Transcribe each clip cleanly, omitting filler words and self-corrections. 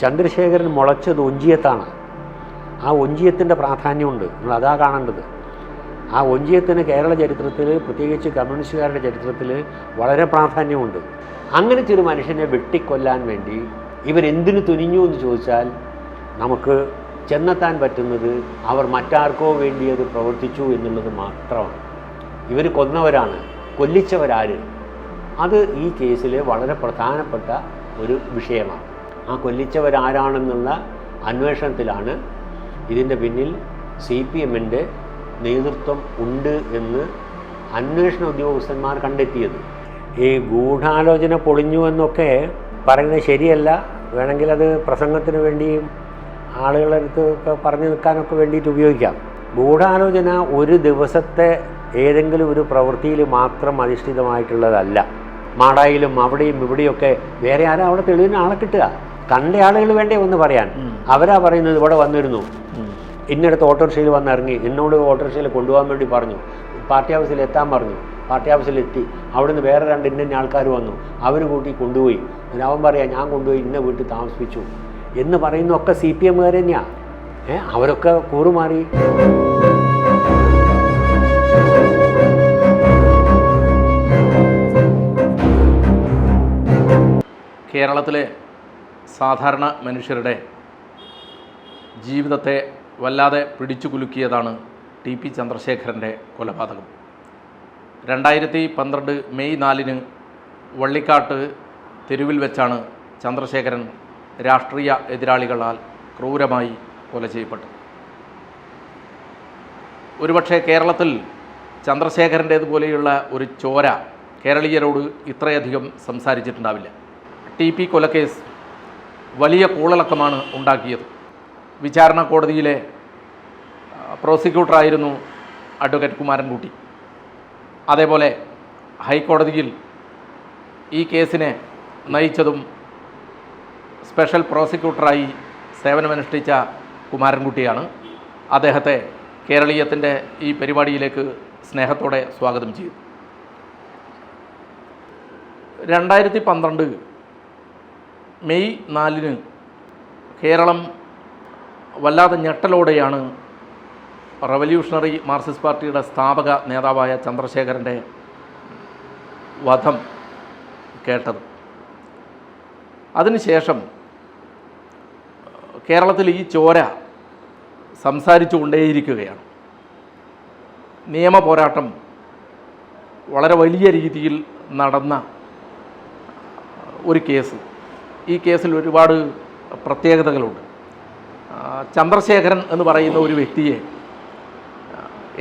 ചന്ദ്രശേഖരൻ മുളച്ചത് ഒഞ്ചിയത്താണ്. ആ ഒഞ്ചിയത്തിൻ്റെ പ്രാധാന്യമുണ്ട്, നമ്മൾ അതാ കാണേണ്ടത്. ആ ഒഞ്ചിയത്തിന് കേരള ചരിത്രത്തിൽ, പ്രത്യേകിച്ച് കമ്മ്യൂണിസ്റ്റുകാരുടെ ചരിത്രത്തിൽ വളരെ പ്രാധാന്യമുണ്ട്. അങ്ങനത്തെ ഒരു മനുഷ്യനെ വെട്ടിക്കൊല്ലാൻ വേണ്ടി ഇവരെന്തിനു തുനിഞ്ഞു എന്ന് ചോദിച്ചാൽ നമുക്ക് ചെന്നെത്താൻ പറ്റുന്നത് അവർ മറ്റാർക്കോ വേണ്ടി അത് പ്രവർത്തിച്ചു എന്നുള്ളത് മാത്രമാണ്. ഇവർ കൊന്നവരാണ്, കൊല്ലിച്ചവരാര്, അത് ഈ കേസിൽ വളരെ പ്രധാനപ്പെട്ട ഒരു വിഷയമാണ്. ആ കൊല്ലിച്ചവരാരാണെന്നുള്ള അന്വേഷണത്തിലാണ് ഇതിൻ്റെ പിന്നിൽ CPMൻ്റെ നേതൃത്വം ഉണ്ട് എന്ന് അന്വേഷണ ഉദ്യോഗസ്ഥന്മാർ കണ്ടെത്തിയത്. ഈ ഗൂഢാലോചന പൊളിഞ്ഞു എന്നൊക്കെ പറയുന്നത് ശരിയല്ല. വേണമെങ്കിൽ അത് പ്രസംഗത്തിന് വേണ്ടിയും ആളുകളുടെ അടുത്തൊക്കെ പറഞ്ഞു നിൽക്കാനൊക്കെ വേണ്ടിയിട്ട് ഉപയോഗിക്കാം. ഗൂഢാലോചന ഒരു ദിവസത്തെ ഏതെങ്കിലും ഒരു പ്രവൃത്തിയിൽ മാത്രം അധിഷ്ഠിതമായിട്ടുള്ളതല്ല. മാടായിലും അവിടെയും ഇവിടെയൊക്കെ വേറെ ആരാ അവിടെ തെളിവിന് ആളെ കിട്ടുക? കണ്ട ആളുകൾ വേണ്ടേ ഒന്ന് പറയാൻ? അവരാ പറയുന്നത് ഇവിടെ വന്നിരുന്നു, ഇന്നടത്ത് ഓട്ടോറിക്ഷയിൽ വന്നിറങ്ങി, എന്നോട് ഓട്ടോറിക്ഷയിൽ കൊണ്ടുപോകാൻ വേണ്ടി പറഞ്ഞു, പാർട്ടി ഓഫീസിൽ എത്താൻ പറഞ്ഞു, പാർട്ടി ഓഫീസിലെത്തി, അവിടുന്ന് വേറെ 2 ഇന്ന ആൾക്കാർ വന്നു, അവർ കൂട്ടി കൊണ്ടുപോയി, അവൻ പറയാം ഞാൻ കൊണ്ടുപോയി ഇന്ന വീട്ടിൽ താമസിപ്പിച്ചു എന്ന് പറയുന്നതൊക്കെ CPMകാർ തന്നെയാണ്. അവരൊക്കെ കൂറുമാറി. കേരളത്തിലെ സാധാരണ മനുഷ്യരുടെ ജീവിതത്തെ വല്ലാതെ പിടിച്ചു കുലുക്കിയതാണ് TP ചന്ദ്രശേഖരൻ്റെ കൊലപാതകം. 2012 മെയ് 4 വള്ളിക്കാട്ട് തെരുവിൽ വെച്ചാണ് ചന്ദ്രശേഖരൻ രാഷ്ട്രീയ എതിരാളികളാൽ ക്രൂരമായി കൊല ചെയ്യപ്പെട്ടത്. ഒരുപക്ഷെ കേരളത്തിൽ ചന്ദ്രശേഖരൻ്റേതുപോലെയുള്ള ഒരു ചോര കേരളീയരോട് ഇത്രയധികം സംസാരിച്ചിട്ടുണ്ടാവില്ല. TP കൊലക്കേസ് വലിയ കോളിളക്കമാണ് ഉണ്ടാക്കിയത്. വിചാരണ കോടതിയിലെ പ്രോസിക്യൂട്ടറായിരുന്നു അഡ്വക്കേറ്റ് കുമാരൻകുട്ടി. അതേപോലെ ഹൈക്കോടതിയിൽ ഈ കേസിനെ നയിച്ചതും സ്പെഷ്യൽ പ്രോസിക്യൂട്ടറായി സേവനമനുഷ്ഠിച്ച കുമാരൻകുട്ടിയാണ്. അദ്ദേഹത്തെ കേരളീയത്തിൻ്റെ ഈ പരിപാടിയിലേക്ക് സ്നേഹത്തോടെ സ്വാഗതം ചെയ്തു. 2012 മെയ് 4 കേരളം വല്ലാതെ ഞെട്ടലോടെയാണ് റവല്യൂഷണറി മാർക്സിസ്റ്റ് പാർട്ടിയുടെ സ്ഥാപക നേതാവായ ചന്ദ്രശേഖരൻ്റെ വധം കേട്ടത്. അതിനുശേഷം കേരളത്തിൽ ഈ ചോര സംസാരിച്ചു കൊണ്ടേയിരിക്കുകയാണ്. നിയമ പോരാട്ടം വളരെ വലിയ രീതിയിൽ നടന്ന ഒരു കേസ്. ഈ കേസിൽ ഒരുപാട് പ്രത്യേകതകളുണ്ട്. ചന്ദ്രശേഖരൻ എന്ന് പറയുന്ന ഒരു വ്യക്തിയെ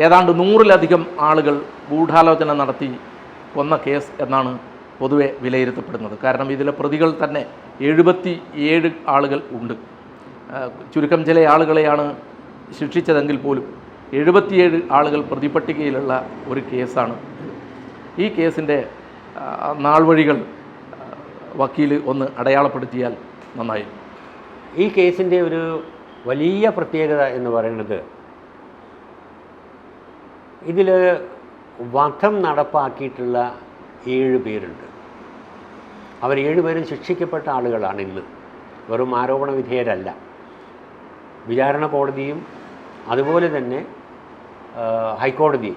ഏതാണ്ട് 100-ലധികം ആളുകൾ ഗൂഢാലോചന നടത്തി കൊന്ന കേസ് എന്നാണ് പൊതുവെ വിലയിരുത്തപ്പെടുന്നത്. കാരണം ഇതിലെ പ്രതികൾ തന്നെ 77 ആളുകൾ ഉണ്ട്. ചുരുക്കം ചില ആളുകളെയാണ് ശിക്ഷിച്ചതെങ്കിൽ പോലും 77 ആളുകൾ പ്രതിപട്ടികയിലുള്ള ഒരു കേസാണ്. ഈ കേസിൻ്റെ നാൾവഴികൾ വക്കീൽ ഒന്ന് അടയാളപ്പെടുത്തിയാൽ നന്നായിരുന്നു. ഈ കേസിൻ്റെ ഒരു വലിയ പ്രത്യേകത എന്ന് പറയുന്നത് ഇതിൽ വധം നടപ്പാക്കിയിട്ടുള്ള 7 പേരുണ്ട്. അവർ 7 പേരും ശിക്ഷിക്കപ്പെട്ട ആളുകളാണ്. ഇന്ന് വെറും ആരോപണ വിധേയരല്ല. വിചാരണ കോടതിയും അതുപോലെ തന്നെ ഹൈക്കോടതി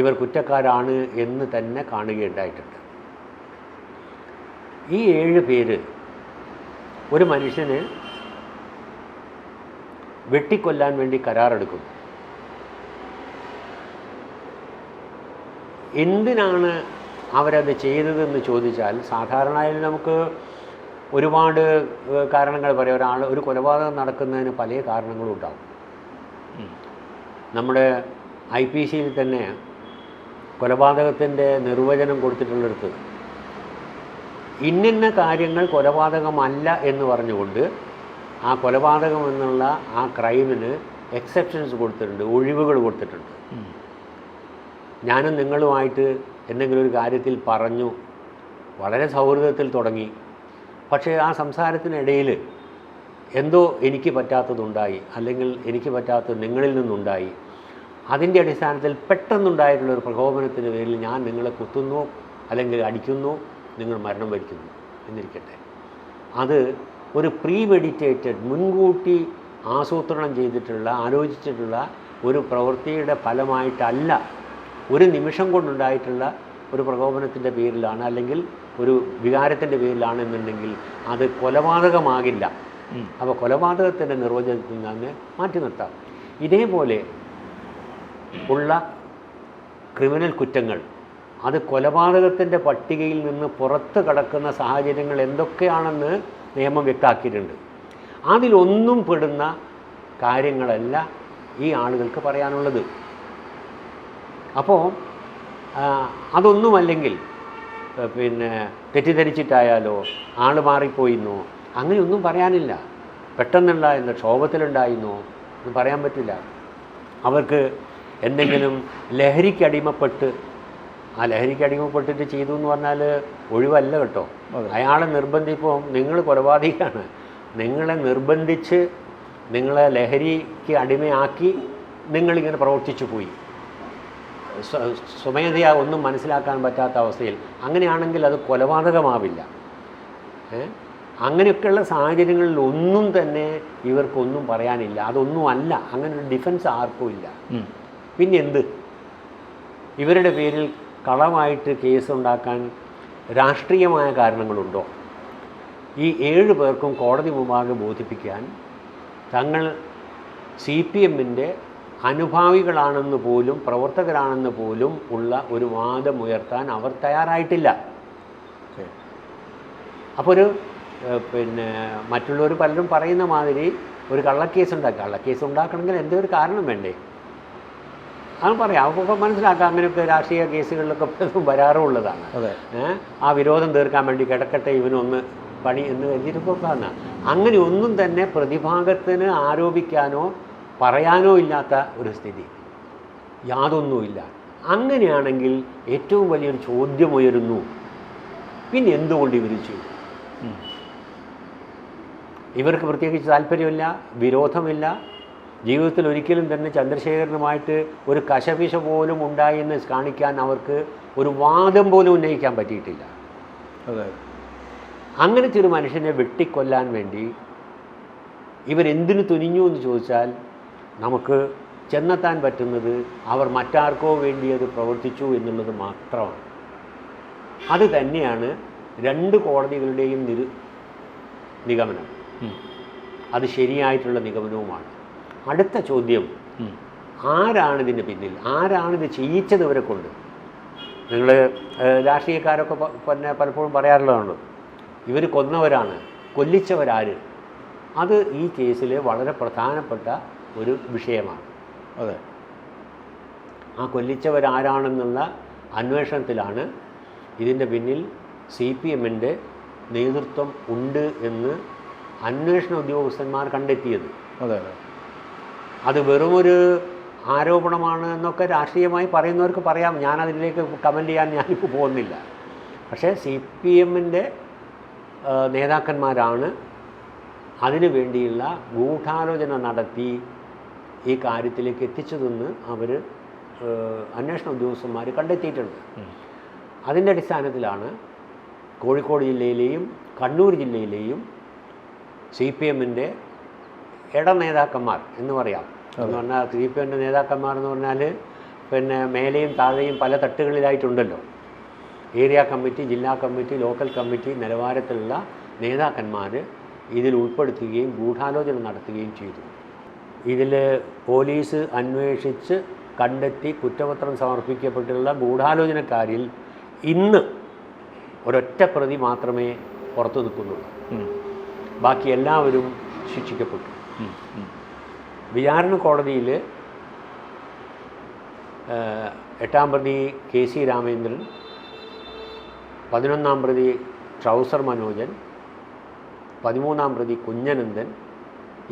ഇവർ കുറ്റക്കാരാണ് എന്ന് തന്നെ കാണുകയുണ്ടായിട്ടുണ്ട്. ഈ 7 പേര് ഒരു മനുഷ്യന് വെട്ടിക്കൊല്ലാൻ വേണ്ടി കരാറെടുക്കുന്നു. എന്തിനാണ് അവരത് ചെയ്തതെന്ന് ചോദിച്ചാൽ സാധാരണയായി നമുക്ക് ഒരുപാട് കാരണങ്ങൾ പറയാം. ഒരു കൊലപാതകം നടക്കുന്നതിന് പല കാരണങ്ങളും ഉണ്ടാകും. നമ്മുടെ IPCയിൽ തന്നെ കൊലപാതകത്തിൻ്റെ നിർവചനം കൊടുത്തിട്ടുള്ളിടത്ത് ഇന്നിന്ന കാര്യങ്ങൾ കൊലപാതകമല്ല എന്ന് പറഞ്ഞുകൊണ്ട് ആ കൊലപാതകം എന്നുള്ള ആ ക്രൈമിന് എക്സെപ്ഷൻസ് കൊടുത്തിട്ടുണ്ട്, ഒഴിവുകൾ കൊടുത്തിട്ടുണ്ട്. ഞാനും നിങ്ങളുമായിട്ട് എന്തെങ്കിലും ഒരു കാര്യത്തിൽ പറഞ്ഞു, വളരെ സൗഹൃദത്തിൽ തുടങ്ങി, പക്ഷേ ആ സംസാരത്തിനിടയിൽ എന്തോ എനിക്ക് പറ്റാത്തതുണ്ടായി, അല്ലെങ്കിൽ എനിക്ക് പറ്റാത്തത് നിങ്ങളിൽ നിന്നുണ്ടായി. അതിൻ്റെ അടിസ്ഥാനത്തിൽ പെട്ടെന്നുണ്ടായിട്ടുള്ളൊരു പ്രകോപനത്തിൻ്റെ പേരിൽ ഞാൻ നിങ്ങളെ കുത്തുന്നു, അല്ലെങ്കിൽ അടിക്കുന്നു, നിങ്ങൾ മരണം വരിക്കുന്നു എന്നിരിക്കട്ടെ. അത് ഒരു പ്രീ മെഡിറ്റേറ്റഡ്, മുൻകൂട്ടി ആസൂത്രണം ചെയ്തിട്ടുള്ള, ആലോചിച്ചിട്ടുള്ള ഒരു പ്രവൃത്തിയുടെ ഫലമായിട്ടല്ല, ഒരു നിമിഷം കൊണ്ടുണ്ടായിട്ടുള്ള ഒരു പ്രകോപനത്തിൻ്റെ പേരിലാണ്, അല്ലെങ്കിൽ ഒരു വികാരത്തിൻ്റെ പേരിലാണെന്നുണ്ടെങ്കിൽ അത് കൊലപാതകമാകില്ല. അപ്പോൾ കൊലപാതകത്തിൻ്റെ നിർവചനത്തിൽ നിന്ന് മാറ്റി നിർത്താം. ഇതേപോലെ ഉള്ള ക്രിമിനൽ കുറ്റങ്ങൾ അത് കൊലപാതകത്തിൻ്റെ പട്ടികയിൽ നിന്ന് പുറത്ത് കടക്കുന്ന സാഹചര്യങ്ങൾ എന്തൊക്കെയാണെന്ന് നിയമം വ്യക്തമാക്കിയിട്ടുണ്ട്. അതിലൊന്നും പെടുന്ന കാര്യങ്ങളല്ല ഈ ആളുകൾക്ക് പറയാനുള്ളത്. അപ്പോൾ അതൊന്നുമല്ലെങ്കിൽ പിന്നെ തെറ്റിദ്ധരിച്ചിട്ടായാലോ ആൾ മാറിപ്പോയിന്നോ അങ്ങനെയൊന്നും പറയാനില്ല. പെട്ടെന്നുണ്ടായിരുന്നോ, ക്ഷോഭത്തിലുണ്ടായിരുന്നോ എന്ന് പറയാൻ പറ്റില്ല. അവർക്ക് എന്തെങ്കിലും ലഹരിക്കടിമപ്പെട്ട്, ആ ലഹരിക്കടിമപ്പെട്ടിട്ട് ചെയ്തു എന്ന് പറഞ്ഞാൽ ഒഴിവല്ല കേട്ടോ. അയാളെ നിർബന്ധിപ്പോൾ നിങ്ങൾ കൊലപാതകമാണ്, നിങ്ങളെ നിർബന്ധിച്ച് നിങ്ങളെ ലഹരിക്ക് അടിമയാക്കി നിങ്ങളിങ്ങനെ പ്രവർത്തിച്ചു പോയി, സ്വമേധയാ ഒന്നും മനസ്സിലാക്കാൻ പറ്റാത്ത അവസ്ഥയിൽ. അങ്ങനെയാണെങ്കിൽ അത് കൊലപാതകമാവില്ല. അങ്ങനെയൊക്കെയുള്ള സാഹചര്യങ്ങളിൽ ഒന്നും തന്നെ ഇവർക്കൊന്നും പറയാനില്ല. അതൊന്നും അല്ല, അങ്ങനെ ഒരു ഡിഫൻസ് ആർക്കും ഇല്ല. പിന്നെ എന്ത്? ഇവരുടെ പേരിൽ കളവായിട്ട് കേസുണ്ടാക്കാൻ രാഷ്ട്രീയമായ കാരണങ്ങളുണ്ടോ? ഈ 7 പേർക്കും കോടതി മുമ്പാകെ ബോധിപ്പിക്കാൻ തങ്ങൾ CPMൻ്റെ അനുഭാവികളാണെന്ന് പോലും, പ്രവർത്തകരാണെന്ന് പോലും ഉള്ള ഒരു വാദമുയർത്താൻ അവർ തയ്യാറായിട്ടില്ല. അപ്പോൾ പിന്നെ മറ്റുള്ളവർ പലരും പറയുന്ന മാതിരി ഒരു കള്ളക്കേസ് ഉണ്ടാക്കണമെങ്കിൽ എന്തൊരു കാരണം വേണ്ടേ? അത് പറയാം, അപ്പോൾ മനസ്സിലാക്കാം. അങ്ങനെയൊക്കെ രാഷ്ട്രീയ കേസുകളിലൊക്കെ വരാറുള്ളതാണ്. ആ വിരോധം തീർക്കാൻ വേണ്ടി കിടക്കട്ടെ ഇവനൊന്ന് പണി എന്ന് കരുതിയിട്ട് പോക്കാണ്. അങ്ങനെ ഒന്നും തന്നെ പ്രതിഭാഗത്തിന് ആരോപിക്കാനോ പറയാനോ ഇല്ലാത്ത ഒരു സ്ഥിതി, യാതൊന്നുമില്ല. അങ്ങനെയാണെങ്കിൽ ഏറ്റവും വലിയൊരു ചോദ്യമുയരുന്നു, പിന്നെ എന്തുകൊണ്ട് ഇവർ ചെയ്തു? ഇവർക്ക് പ്രത്യേകിച്ച് താല്പര്യമില്ല, വിരോധമില്ല. ജീവിതത്തിൽ ഒരിക്കലും തന്നെ ചന്ദ്രശേഖരനുമായിട്ട് ഒരു കശപിശ പോലും ഉണ്ടായെന്ന് കാണിക്കാൻ അവർക്ക് ഒരു വാദം പോലും ഉന്നയിക്കാൻ പറ്റിയിട്ടില്ല. അങ്ങനത്തെ ഒരു മനുഷ്യനെ വെട്ടിക്കൊല്ലാൻ വേണ്ടി ഇവരെന്തിനു തുനിഞ്ഞു എന്ന് ചോദിച്ചാൽ നമുക്ക് ചെന്നെത്താൻ പറ്റുന്നത് അവർ മറ്റാർക്കോ വേണ്ടി അത് പ്രവർത്തിച്ചു എന്നുള്ളത് മാത്രമാണ്. അത് തന്നെയാണ് 2 കോടതികളുടെയും നിഗമനം. അത് ശരിയായിട്ടുള്ള നിഗമനവുമാണ്. അടുത്ത ചോദ്യം, ആരാണിതിന് പിന്നിൽ? ആരാണിത് ചെയ്യിച്ചത് ഇവരെ കൊണ്ട്? നിങ്ങൾ രാഷ്ട്രീയക്കാരൊക്കെ പിന്നെ പലപ്പോഴും പറയാറുള്ളതാണ്, ഇവർ കൊന്നവരാണ്, കൊല്ലിച്ചവരാര്? അത് ഈ കേസിൽ വളരെ പ്രധാനപ്പെട്ട ഒരു വിഷയമാണ്. അതെ, ആ കൊല്ലിച്ചവരാരാണെന്നുള്ള അന്വേഷണത്തിലാണ് ഇതിൻ്റെ പിന്നിൽ CPMൻ്റെ നേതൃത്വം ഉണ്ട് എന്ന് അന്വേഷണ ഉദ്യോഗസ്ഥന്മാർ കണ്ടെത്തിയത്. അതെ, അത് വെറുമൊരു ആരോപണമാണ് എന്നൊക്കെ രാഷ്ട്രീയമായി പറയുന്നവർക്ക് പറയാം. ഞാനതിലേക്ക് കമൻറ്റ് ചെയ്യാൻ ഞാനിപ്പോൾ പോകുന്നില്ല. പക്ഷേ CPMൻ്റെ നേതാക്കന്മാരാണ് അതിനു വേണ്ടിയുള്ള ഗൂഢാലോചന നടത്തി ഈ കാര്യത്തിലേക്ക് എത്തിച്ചതെന്ന് അവർ അന്വേഷണ ഉദ്യോഗസ്ഥന്മാർ കണ്ടെത്തിയിട്ടുണ്ട്. അതിൻ്റെ അടിസ്ഥാനത്തിലാണ് കോഴിക്കോട് ജില്ലയിലെയും കണ്ണൂർ ജില്ലയിലെയും CPMൻ്റെ നേതാക്കന്മാർ എന്ന് പറയാം. എന്ന് പറഞ്ഞാൽ CPMൻ്റെ നേതാക്കന്മാർ എന്ന് പറഞ്ഞാൽ പിന്നെ മേലെയും താഴെയും പല തട്ടുകളിലായിട്ടുണ്ടല്ലോ. ഏരിയ കമ്മിറ്റി, ജില്ലാ കമ്മിറ്റി, ലോക്കൽ കമ്മിറ്റി നിലവാരത്തിലുള്ള നേതാക്കന്മാർ ഇതിൽ ഉൾപ്പെടുത്തുകയും ഗൂഢാലോചന നടത്തുകയും ചെയ്തു. ഇതിൽ പോലീസ് അന്വേഷിച്ച് കണ്ടെത്തി കുറ്റപത്രം സമർപ്പിക്കപ്പെട്ടുള്ള ഗൂഢാലോചനക്കാരിൽ ഇന്ന് ഒരൊറ്റ പ്രതി മാത്രമേ പുറത്തു നിൽക്കുന്നുള്ളൂ. ബാക്കി എല്ലാവരും ശിക്ഷിക്കപ്പെട്ടു. വിചാരണ കോടതിയിൽ 8-ാം പ്രതി KC രാമേന്ദ്രൻ, 11-ാം പ്രതി ട്രൗസർ മനോജൻ, 13-ാം പ്രതി കുഞ്ഞനന്ദൻ,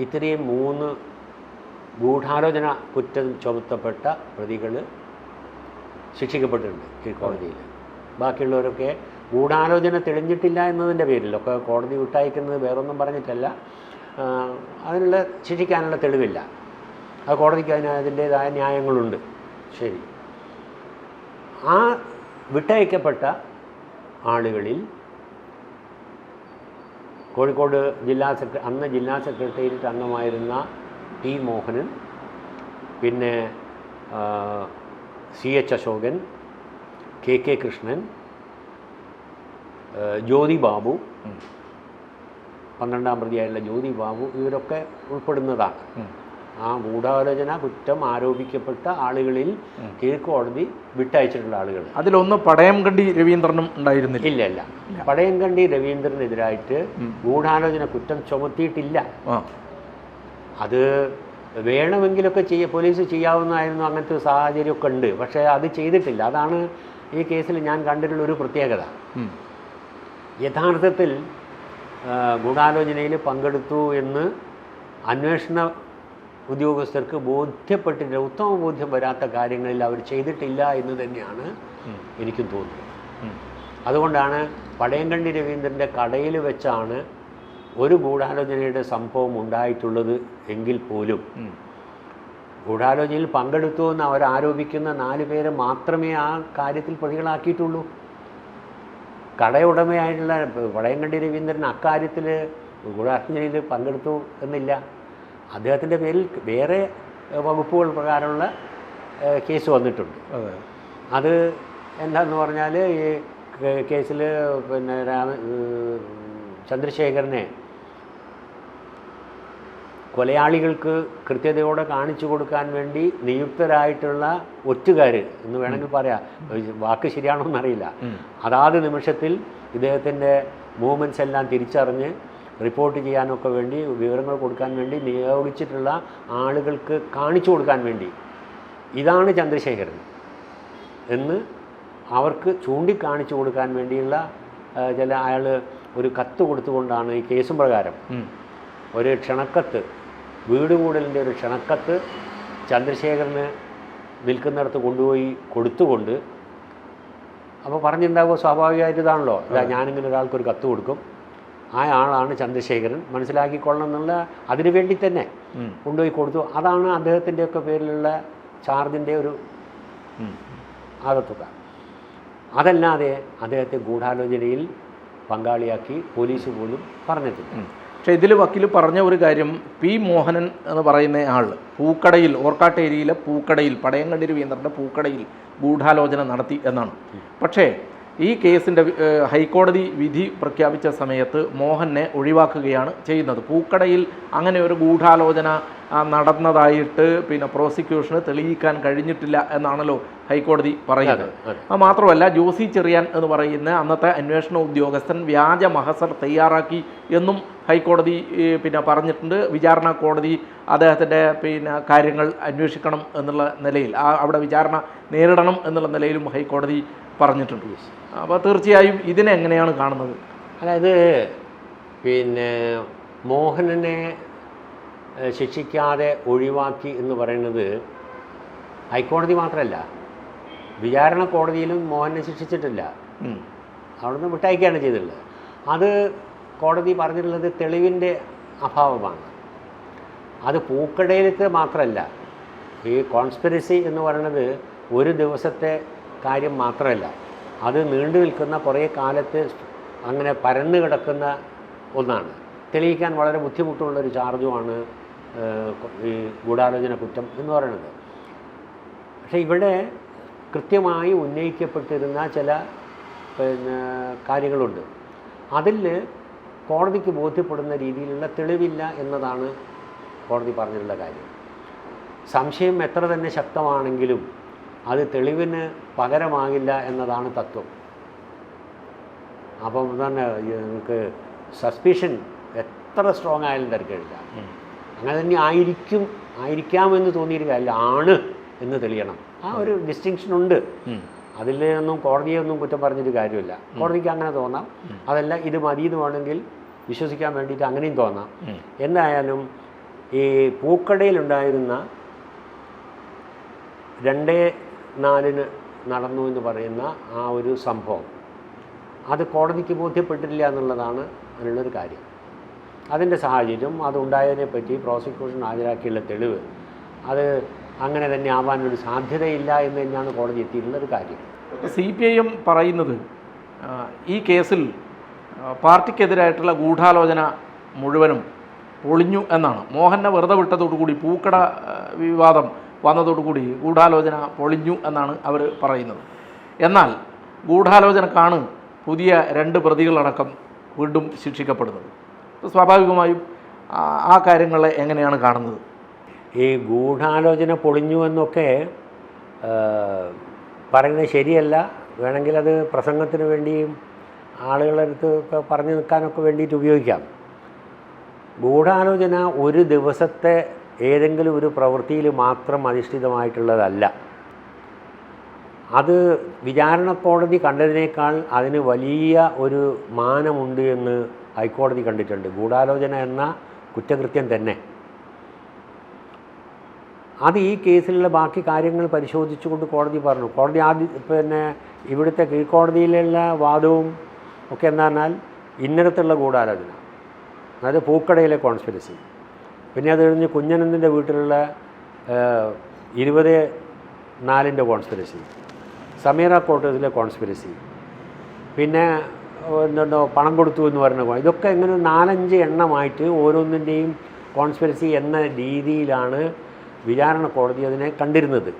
ഇത്രയും 3 ഗൂഢാലോചന കുറ്റം ചുമത്തപ്പെട്ട പ്രതികൾ ശിക്ഷിക്കപ്പെട്ടിട്ടുണ്ട് കീഴ്ക്കോടതിയിൽ. ബാക്കിയുള്ളവരൊക്കെ ഗൂഢാലോചന തെളിഞ്ഞിട്ടില്ല എന്നതിൻ്റെ പേരിലൊക്കെ കോടതി വിട്ടയക്കുന്നത് വേറൊന്നും പറഞ്ഞിട്ടല്ല, അതിനുള്ള ശിക്ഷിക്കാനുള്ള തെളിവില്ല. അത് കോടതിക്ക് അതിൻ്റേതായ ന്യായങ്ങളുണ്ട്. ശരി, ആ വിട്ടയക്കപ്പെട്ട ആളുകളിൽ കോഴിക്കോട് അന്ന് ജില്ലാ സെക്രട്ടേറിയറ്റ് അംഗമായിരുന്ന ടി മോഹനൻ, പിന്നെ CH അശോകൻ, KK കൃഷ്ണൻ, ജ്യോതി ബാബു, 12ാം പ്രതിയായുള്ള ജ്യോതി ബാബു, ഇവരൊക്കെ ഉൾപ്പെടുന്നതാണ്. ആ ഗൂഢാലോചന കുറ്റം ആരോപിക്കപ്പെട്ട ആളുകളിൽ കീഴ്ക്കോടതി വിട്ടയച്ചിട്ടുള്ള ആളുകൾ. അതിലൊന്ന് പടയംകണ്ടി രവീന്ദ്രനും ഉണ്ടായിരുന്നില്ല. ഇല്ല, പടയംകണ്ടി രവീന്ദ്രനെതിരായിട്ട് ഗൂഢാലോചന കുറ്റം ചുമത്തിയിട്ടില്ല. അത് വേണമെങ്കിലൊക്കെ പോലീസ് ചെയ്യാവുന്നതായിരുന്നു, അങ്ങനത്തെ സാഹചര്യമൊക്കെ ഉണ്ട്. പക്ഷേ അത് ചെയ്തിട്ടില്ല. അതാണ് ഈ കേസിൽ ഞാൻ കണ്ടിട്ടുള്ളൊരു പ്രത്യേകത. യഥാർത്ഥത്തിൽ ഗൂഢാലോചനയിൽ പങ്കെടുത്തു എന്ന് അന്വേഷണ ഉദ്യോഗസ്ഥർക്ക് ബോധ്യപ്പെട്ടില്ല, ഉത്തമ ബോധ്യം വരാത്ത കാര്യങ്ങളിൽ അവർ ചെയ്തിട്ടില്ല എന്ന് തന്നെയാണ് എനിക്കും തോന്നുന്നത്. അതുകൊണ്ടാണ് പടയംകണ്ടി രവീന്ദ്രൻ്റെ കടയിൽ വെച്ചാണ് ഒരു ഗൂഢാലോചനയുടെ സംഭവം ഉണ്ടായിട്ടുള്ളത് എങ്കിൽ പോലും ഗൂഢാലോചനയിൽ പങ്കെടുത്തു എന്ന് അവർ ആരോപിക്കുന്ന 4 പേരെ മാത്രമേ ആ കാര്യത്തിൽ പ്രതികളാക്കിയിട്ടുള്ളൂ. കടയുടമയായിട്ടുള്ള പടയംകണ്ടി രവീന്ദ്രൻ അക്കാര്യത്തിൽ ഗൂഢാലോചനയിൽ പങ്കെടുത്തു എന്നില്ല. അദ്ദേഹത്തിൻ്റെ പേരിൽ വേറെ വകുപ്പുകൾ പ്രകാരമുള്ള കേസ് വന്നിട്ടുണ്ട്. അത് എന്താന്ന് പറഞ്ഞാൽ ഈ കേസിൽ പിന്നെ ചന്ദ്രശേഖരനെ കൊലയാളികൾക്ക് കൃത്യതയോടെ കാണിച്ചു കൊടുക്കാൻ വേണ്ടി നിയുക്തരായിട്ടുള്ള ഒറ്റുകാർ എന്ന് വേണമെങ്കിൽ പറയാം, വാക്ക് ശരിയാണോ എന്നറിയില്ല, അതാത് നിമിഷത്തിൽ ഇദ്ദേഹത്തിൻ്റെ മൂവ്മെൻറ്റ്സ് എല്ലാം തിരിച്ചറിഞ്ഞ് റിപ്പോർട്ട് ചെയ്യാനൊക്കെ വേണ്ടി, വിവരങ്ങൾ കൊടുക്കാൻ വേണ്ടി നിയോഗിച്ചിട്ടുള്ള ആളുകൾക്ക് കാണിച്ചു കൊടുക്കാൻ വേണ്ടി ഇതാണ് ചന്ദ്രശേഖരൻ എന്ന് അവർക്ക് ചൂണ്ടിക്കാണിച്ചു കൊടുക്കാൻ വേണ്ടിയുള്ള അയാൾ ഒരു കത്ത് കൊടുത്തുകൊണ്ടാണ് ഈ കേസും പ്രകാരം ഒരു ക്ഷണക്കത്ത്, വീട് കൂടലിൻ്റെ ഒരു ക്ഷണക്കത്ത് ചന്ദ്രശേഖരന് നിൽക്കുന്നിടത്ത് കൊണ്ടുപോയി കൊടുത്തുകൊണ്ട്, അപ്പോൾ പറഞ്ഞിട്ടുണ്ടാവുക സ്വാഭാവികമായിട്ട് ഇതാണല്ലോ, ഇല്ല ഞാനിങ്ങനെ ഒരാൾക്കൊരു കത്ത് കൊടുക്കും, ആ ആളാണ് ചന്ദ്രശേഖരൻ, മനസ്സിലാക്കിക്കൊള്ളണം എന്നുള്ള അതിനു വേണ്ടി തന്നെ കൊണ്ടുപോയി കൊടുത്തു. അതാണ് അദ്ദേഹത്തിൻ്റെയൊക്കെ പേരിലുള്ള ചാർജിൻ്റെ ഒരു ആകത്തുക. അതല്ലാതെ അദ്ദേഹത്തെ ഗൂഢാലോചനയിൽ പങ്കാളിയാക്കി പോലീസ് പോലും പറഞ്ഞിട്ടില്ല. പക്ഷേ ഇതിൽ വക്കീൽ പറഞ്ഞ ഒരു കാര്യം, പി മോഹനൻ എന്ന് പറയുന്ന ആൾ പൂക്കടയിൽ, ഓർക്കാട്ട് ഏരിയയിലെ പൂക്കടയിൽ, പടയംകണ്ടി രവീന്ദ്രൻ്റെ പൂക്കടയിൽ ഗൂഢാലോചന നടത്തി എന്നാണ്. പക്ഷേ ഈ കേസിൻ്റെ ഹൈക്കോടതി വിധി പ്രഖ്യാപിച്ച സമയത്ത് മോഹനെ ഒഴിവാക്കുകയാണ് ചെയ്യുന്നത്. പൂക്കടയിൽ അങ്ങനെ ഒരു ഗൂഢാലോചന നടന്നതായിട്ട് പിന്നെ പ്രോസിക്യൂഷന് തെളിയിക്കാൻ കഴിഞ്ഞിട്ടില്ല എന്നാണല്ലോ ഹൈക്കോടതി പറയുന്നത്. അത് മാത്രമല്ല, ജോസി ചെറിയാൻ എന്ന് പറയുന്ന അന്നത്തെ അന്വേഷണ ഉദ്യോഗസ്ഥൻ വ്യാജ മഹസർ തയ്യാറാക്കി എന്നും ഹൈക്കോടതി പിന്നെ പറഞ്ഞിട്ടുണ്ട്. വിചാരണ കോടതി അദ്ദേഹത്തിൻ്റെ പിന്നെ കാര്യങ്ങൾ അന്വേഷിക്കണം എന്നുള്ള നിലയിൽ, അവിടെ വിചാരണ നേരിടണം എന്നുള്ള നിലയിലും ഹൈക്കോടതി പറഞ്ഞിട്ടുണ്ട്. അപ്പോൾ തീർച്ചയായും ഇതിനെ എങ്ങനെയാണ് കാണുന്നത്? അതായത് പിന്നെ മോഹനനെ ശിക്ഷിക്കാതെ ഒഴിവാക്കി എന്ന് പറയുന്നത് ഹൈക്കോടതി മാത്രമല്ല, വിചാരണ കോടതിയിലും മോഹനെ ശിക്ഷിച്ചിട്ടില്ല, അവിടുന്ന് വിട്ടയക്കുകയാണ് ചെയ്തിട്ടുള്ളത്. അത് കോടതി പറഞ്ഞിട്ടുള്ളത് തെളിവിൻ്റെ അഭാവമാണ്. അത് പൂക്കടയിലത്തെ മാത്രമല്ല, ഈ കോൺസ്പിറസി എന്ന് പറയുന്നത് ഒരു ദിവസത്തെ കാര്യം മാത്രമല്ല, അത് നീണ്ടു നിൽക്കുന്ന കുറേ കാലത്ത് അങ്ങനെ പരന്നു കിടക്കുന്ന ഒന്നാണ്. തെളിയിക്കാൻ വളരെ ബുദ്ധിമുട്ടുള്ളൊരു ചാർജുമാണ് ഈ ഗൂഢാലോചന കുറ്റം എന്ന് പറയുന്നത്. പക്ഷേ ഇവിടെ കൃത്യമായി ഉന്നയിക്കപ്പെട്ടിരുന്ന ചില കാര്യങ്ങളുണ്ട്. അതിൽ കോടതിക്ക് ബോധ്യപ്പെടുന്ന രീതിയിലുള്ള തെളിവില്ല എന്നതാണ് കോടതി പറഞ്ഞിട്ടുള്ള കാര്യം. സംശയം എത്ര തന്നെ ശക്തമാണെങ്കിലും അത് തെളിവിന് പകരമാകില്ല എന്നതാണ് തത്വം. അപ്പം തന്നെ നമുക്ക് സസ്പിഷൻ എത്ര സ്ട്രോങ് ആയാലും തിരക്കില്ല, അങ്ങനെ തന്നെ ആയിരിക്കാമെന്ന് തോന്നിയൊരു കാര്യമില്ല, ആണ് എന്ന് തെളിയണം. ആ ഒരു ഡിസ്റ്റിങ്ഷൻ ഉണ്ട്. അതിലൊന്നും കോടതിയെ ഒന്നും കുറ്റം പറഞ്ഞൊരു കാര്യമില്ല. കോടതിക്ക് അങ്ങനെ തോന്നാം, അതല്ല ഇത് മതി എന്ന് വേണമെങ്കിൽ വിശ്വസിക്കാൻ വേണ്ടിയിട്ട് അങ്ങനെയും തോന്നാം. എന്തായാലും ഈ പൂക്കടയിലുണ്ടായിരുന്ന 2/4 നടന്നു എന്ന് പറയുന്ന ആ ഒരു സംഭവം അത് കോടതിക്ക് ബോധ്യപ്പെട്ടില്ല എന്നുള്ളതാണ് അതിനുള്ളൊരു കാര്യം. അതിൻ്റെ സാഹചര്യം, അതുണ്ടായതിനെ പറ്റി പ്രോസിക്യൂഷൻ ഹാജരാക്കിയുള്ള തെളിവ്, അത് അങ്ങനെ തന്നെ ആവാനൊരു സാധ്യതയില്ല എന്ന് തന്നെയാണ് കോടതി എത്തിയിട്ടുള്ളൊരു കാര്യം. CPIM പറയുന്നത് ഈ കേസിൽ പാർട്ടിക്കെതിരായിട്ടുള്ള ഗൂഢാലോചന മുഴുവനും പൊളിഞ്ഞു എന്നാണ്. മോഹനെ വെറുതെ വിട്ടതോടുകൂടി, പൂക്കട വിവാദം വന്നതോടുകൂടി ഗൂഢാലോചന പൊളിഞ്ഞു എന്നാണ് അവർ പറയുന്നത്. എന്നാൽ ഗൂഢാലോചനക്കാണ് പുതിയ 2 പ്രതികളടക്കം വീണ്ടും ശിക്ഷിക്കപ്പെടുന്നത്. സ്വാഭാവികമായും ആ കാര്യങ്ങളെ എങ്ങനെയാണ് കാണുന്നത്? ഈ ഗൂഢാലോചന പൊളിഞ്ഞു എന്നൊക്കെ പറയുന്നത് ശരിയല്ല. വേണമെങ്കിൽ അത് പ്രസംഗത്തിന് വേണ്ടിയും ആളുകളുടെ അടുത്ത് ഒക്കെ പറഞ്ഞു നിൽക്കാനൊക്കെ വേണ്ടിയിട്ട് ഉപയോഗിക്കാം. ഗൂഢാലോചന ഒരു ദിവസത്തെ ഏതെങ്കിലും ഒരു പ്രവൃത്തിയിൽ മാത്രം അധിഷ്ഠിതമായിട്ടുള്ളതല്ല. അത് വിചാരണ കോടതി കണ്ടതിനേക്കാൾ അതിന് വലിയ ഒരു മാനമുണ്ട് എന്ന് ഹൈക്കോടതി കണ്ടിട്ടുണ്ട്. ഗൂഢാലോചന എന്ന കുറ്റകൃത്യം തന്നെ. അത് ഈ കേസിലുള്ള ബാക്കി കാര്യങ്ങൾ പരിശോധിച്ചുകൊണ്ട് കോടതി പറഞ്ഞു. കോടതി പിന്നെ ഇവിടുത്തെ കീഴ്ക്കോടതിയിലുള്ള വാദവും ഒക്കെ എന്താ പറഞ്ഞാൽ ഇന്നടത്തുള്ള ഗൂഢാലോചന, അതായത് പൂക്കടയിലെ കോൺസ്പിരസി, പിന്നെ അത് കഴിഞ്ഞ് കുഞ്ഞനന്ദിൻ്റെ വീട്ടിലുള്ള 20/4 കോൺസ്പിരസി, സമീറ കോട്ടേഴ്സിലെ കോൺസ്പിരസി, പിന്നെ എന്തുണ്ടോ പണം കൊടുത്തു എന്ന് പറഞ്ഞ ഇതൊക്കെ ഇങ്ങനെ 4-5 എണ്ണമായിട്ട് ഓരോന്നിൻ്റെയും കോൺസ്പിരസി എന്ന രീതിയിലാണ് വിചാരണ കോടതി അതിനെ കണ്ടിരുന്നത്.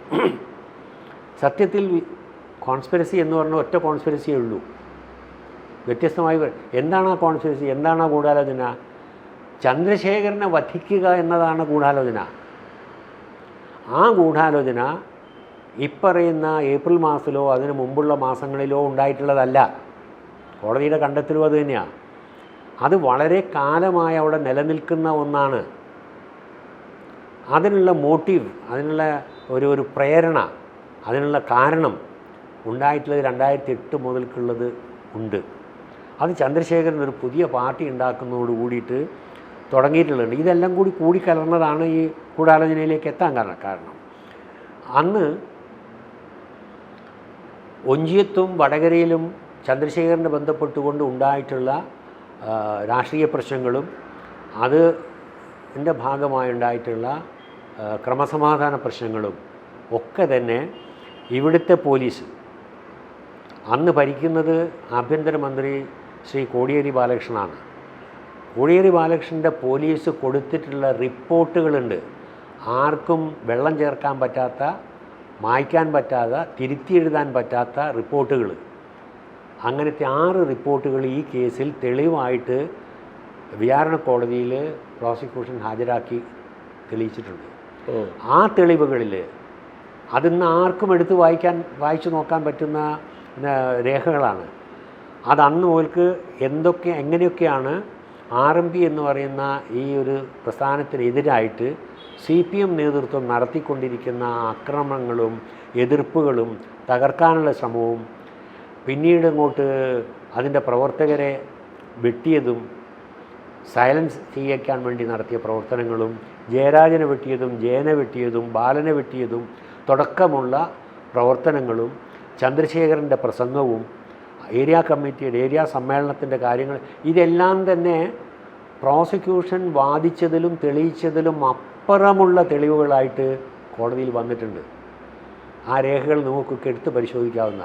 സത്യത്തിൽ കോൺസ്പിരസി എന്ന് പറഞ്ഞാൽ ഒറ്റ കോൺസ്പിരസിയേ ഉള്ളൂ. വ്യത്യസ്തമായി എന്താണ് ആ കോൺസ്പിരസി, എന്താണ് ആ ഗൂഢാലോചന? ചന്ദ്രശേഖരനെ വധിക്കുക എന്നതാണ് ഗൂഢാലോചന. ആ ഗൂഢാലോചന ഇപ്പറയുന്ന ഏപ്രിൽ മാസത്തിലോ അതിന് മുമ്പുള്ള മാസങ്ങളിലോ ഉണ്ടായിട്ടുള്ളതല്ല. കോടതിയുടെ കണ്ടെത്തലും അത് തന്നെയാണ്. അത് വളരെ കാലമായി അവിടെ നിലനിൽക്കുന്ന ഒന്നാണ്. അതിനുള്ള മോട്ടീവ്, അതിനുള്ള ഒരു പ്രേരണ, അതിനുള്ള കാരണം ഉണ്ടായിട്ടുള്ളത് 2008 മുതൽക്കുള്ളത് ഉണ്ട്. അത് ചന്ദ്രശേഖരൻ ഒരു പുതിയ പാർട്ടി ഉണ്ടാക്കുന്നതോട് കൂടിയിട്ട് തുടങ്ങിയിട്ടുള്ളത്. ഇതെല്ലാം കൂടി കൂടിക്കലർന്നതാണ് ഈ ഗൂഢാലോചനയിലേക്ക് എത്താൻ കാരണം. അന്ന് ഒഞ്ചിയത്തും വടകരയിലും ചന്ദ്രശേഖരനെ ബന്ധപ്പെട്ടുകൊണ്ട് ഉണ്ടായിട്ടുള്ള രാഷ്ട്രീയ പ്രശ്നങ്ങളും അതിൻ്റെ ഭാഗമായുണ്ടായിട്ടുള്ള ക്രമസമാധാന പ്രശ്നങ്ങളും ഒക്കെ തന്നെ ഇവിടുത്തെ പോലീസ്, അന്ന് ഭരിക്കുന്നത് ആഭ്യന്തരമന്ത്രി ശ്രീ കോടിയേരി ബാലകൃഷ്ണനാണ്. കോടിയേരി ബാലകൃഷ്ണൻ്റെ പോലീസ് കൊടുത്തിട്ടുള്ള റിപ്പോർട്ടുകളുണ്ട്. ആർക്കും വെള്ളം ചേർക്കാൻ പറ്റാത്ത, മായ്ക്കാൻ പറ്റാത്ത, തിരുത്തി എഴുതാൻ പറ്റാത്ത റിപ്പോർട്ടുകൾ. അങ്ങനത്തെ 6 റിപ്പോർട്ടുകൾ ഈ കേസിൽ തെളിവായിട്ട് വിചാരണ കോടതിയിൽ പ്രോസിക്യൂഷൻ ഹാജരാക്കി തെളിയിച്ചിട്ടുണ്ട്. ആ തെളിവുകളിൽ അതിന്ന് ആർക്കും എടുത്ത് വായിച്ചു നോക്കാൻ പറ്റുന്ന രേഖകളാണ്. അത് അന്ന് മുതൽക്ക് എങ്ങനെയൊക്കെയാണ് RMP എന്ന് പറയുന്ന ഈ ഒരു പ്രസ്ഥാനത്തിനെതിരായിട്ട് CPM നേതൃത്വം നടത്തിക്കൊണ്ടിരിക്കുന്ന ആക്രമണങ്ങളും എതിർപ്പുകളും തകർക്കാനുള്ള ശ്രമവും, പിന്നീട് അങ്ങോട്ട് അതിൻ്റെ പ്രവർത്തകരെ വെട്ടിയതും, സൈലൻസ് ചെയ്യിക്കാൻ വേണ്ടി നടത്തിയ പ്രവർത്തനങ്ങളും, ജയരാജനെ വെട്ടിയതും, ജയനെ വെട്ടിയതും, ബാലനെ വെട്ടിയതും തുടക്കമുള്ള പ്രവർത്തനങ്ങളും, ചന്ദ്രശേഖരൻ്റെ പ്രസംഗവും, ഏരിയ കമ്മിറ്റിയുടെ ഏരിയ സമ്മേളനത്തിൻ്റെ കാര്യങ്ങൾ, ഇതെല്ലാം തന്നെ പ്രോസിക്യൂഷൻ വാദിച്ചതിലും തെളിയിച്ചതിലും അപ്പുറമുള്ള തെളിവുകളായിട്ട് കോടതിയിൽ വന്നിട്ടുണ്ട്. ആ രേഖകൾ നമുക്കൊക്കെ എടുത്ത് പരിശോധിക്കാവുന്ന,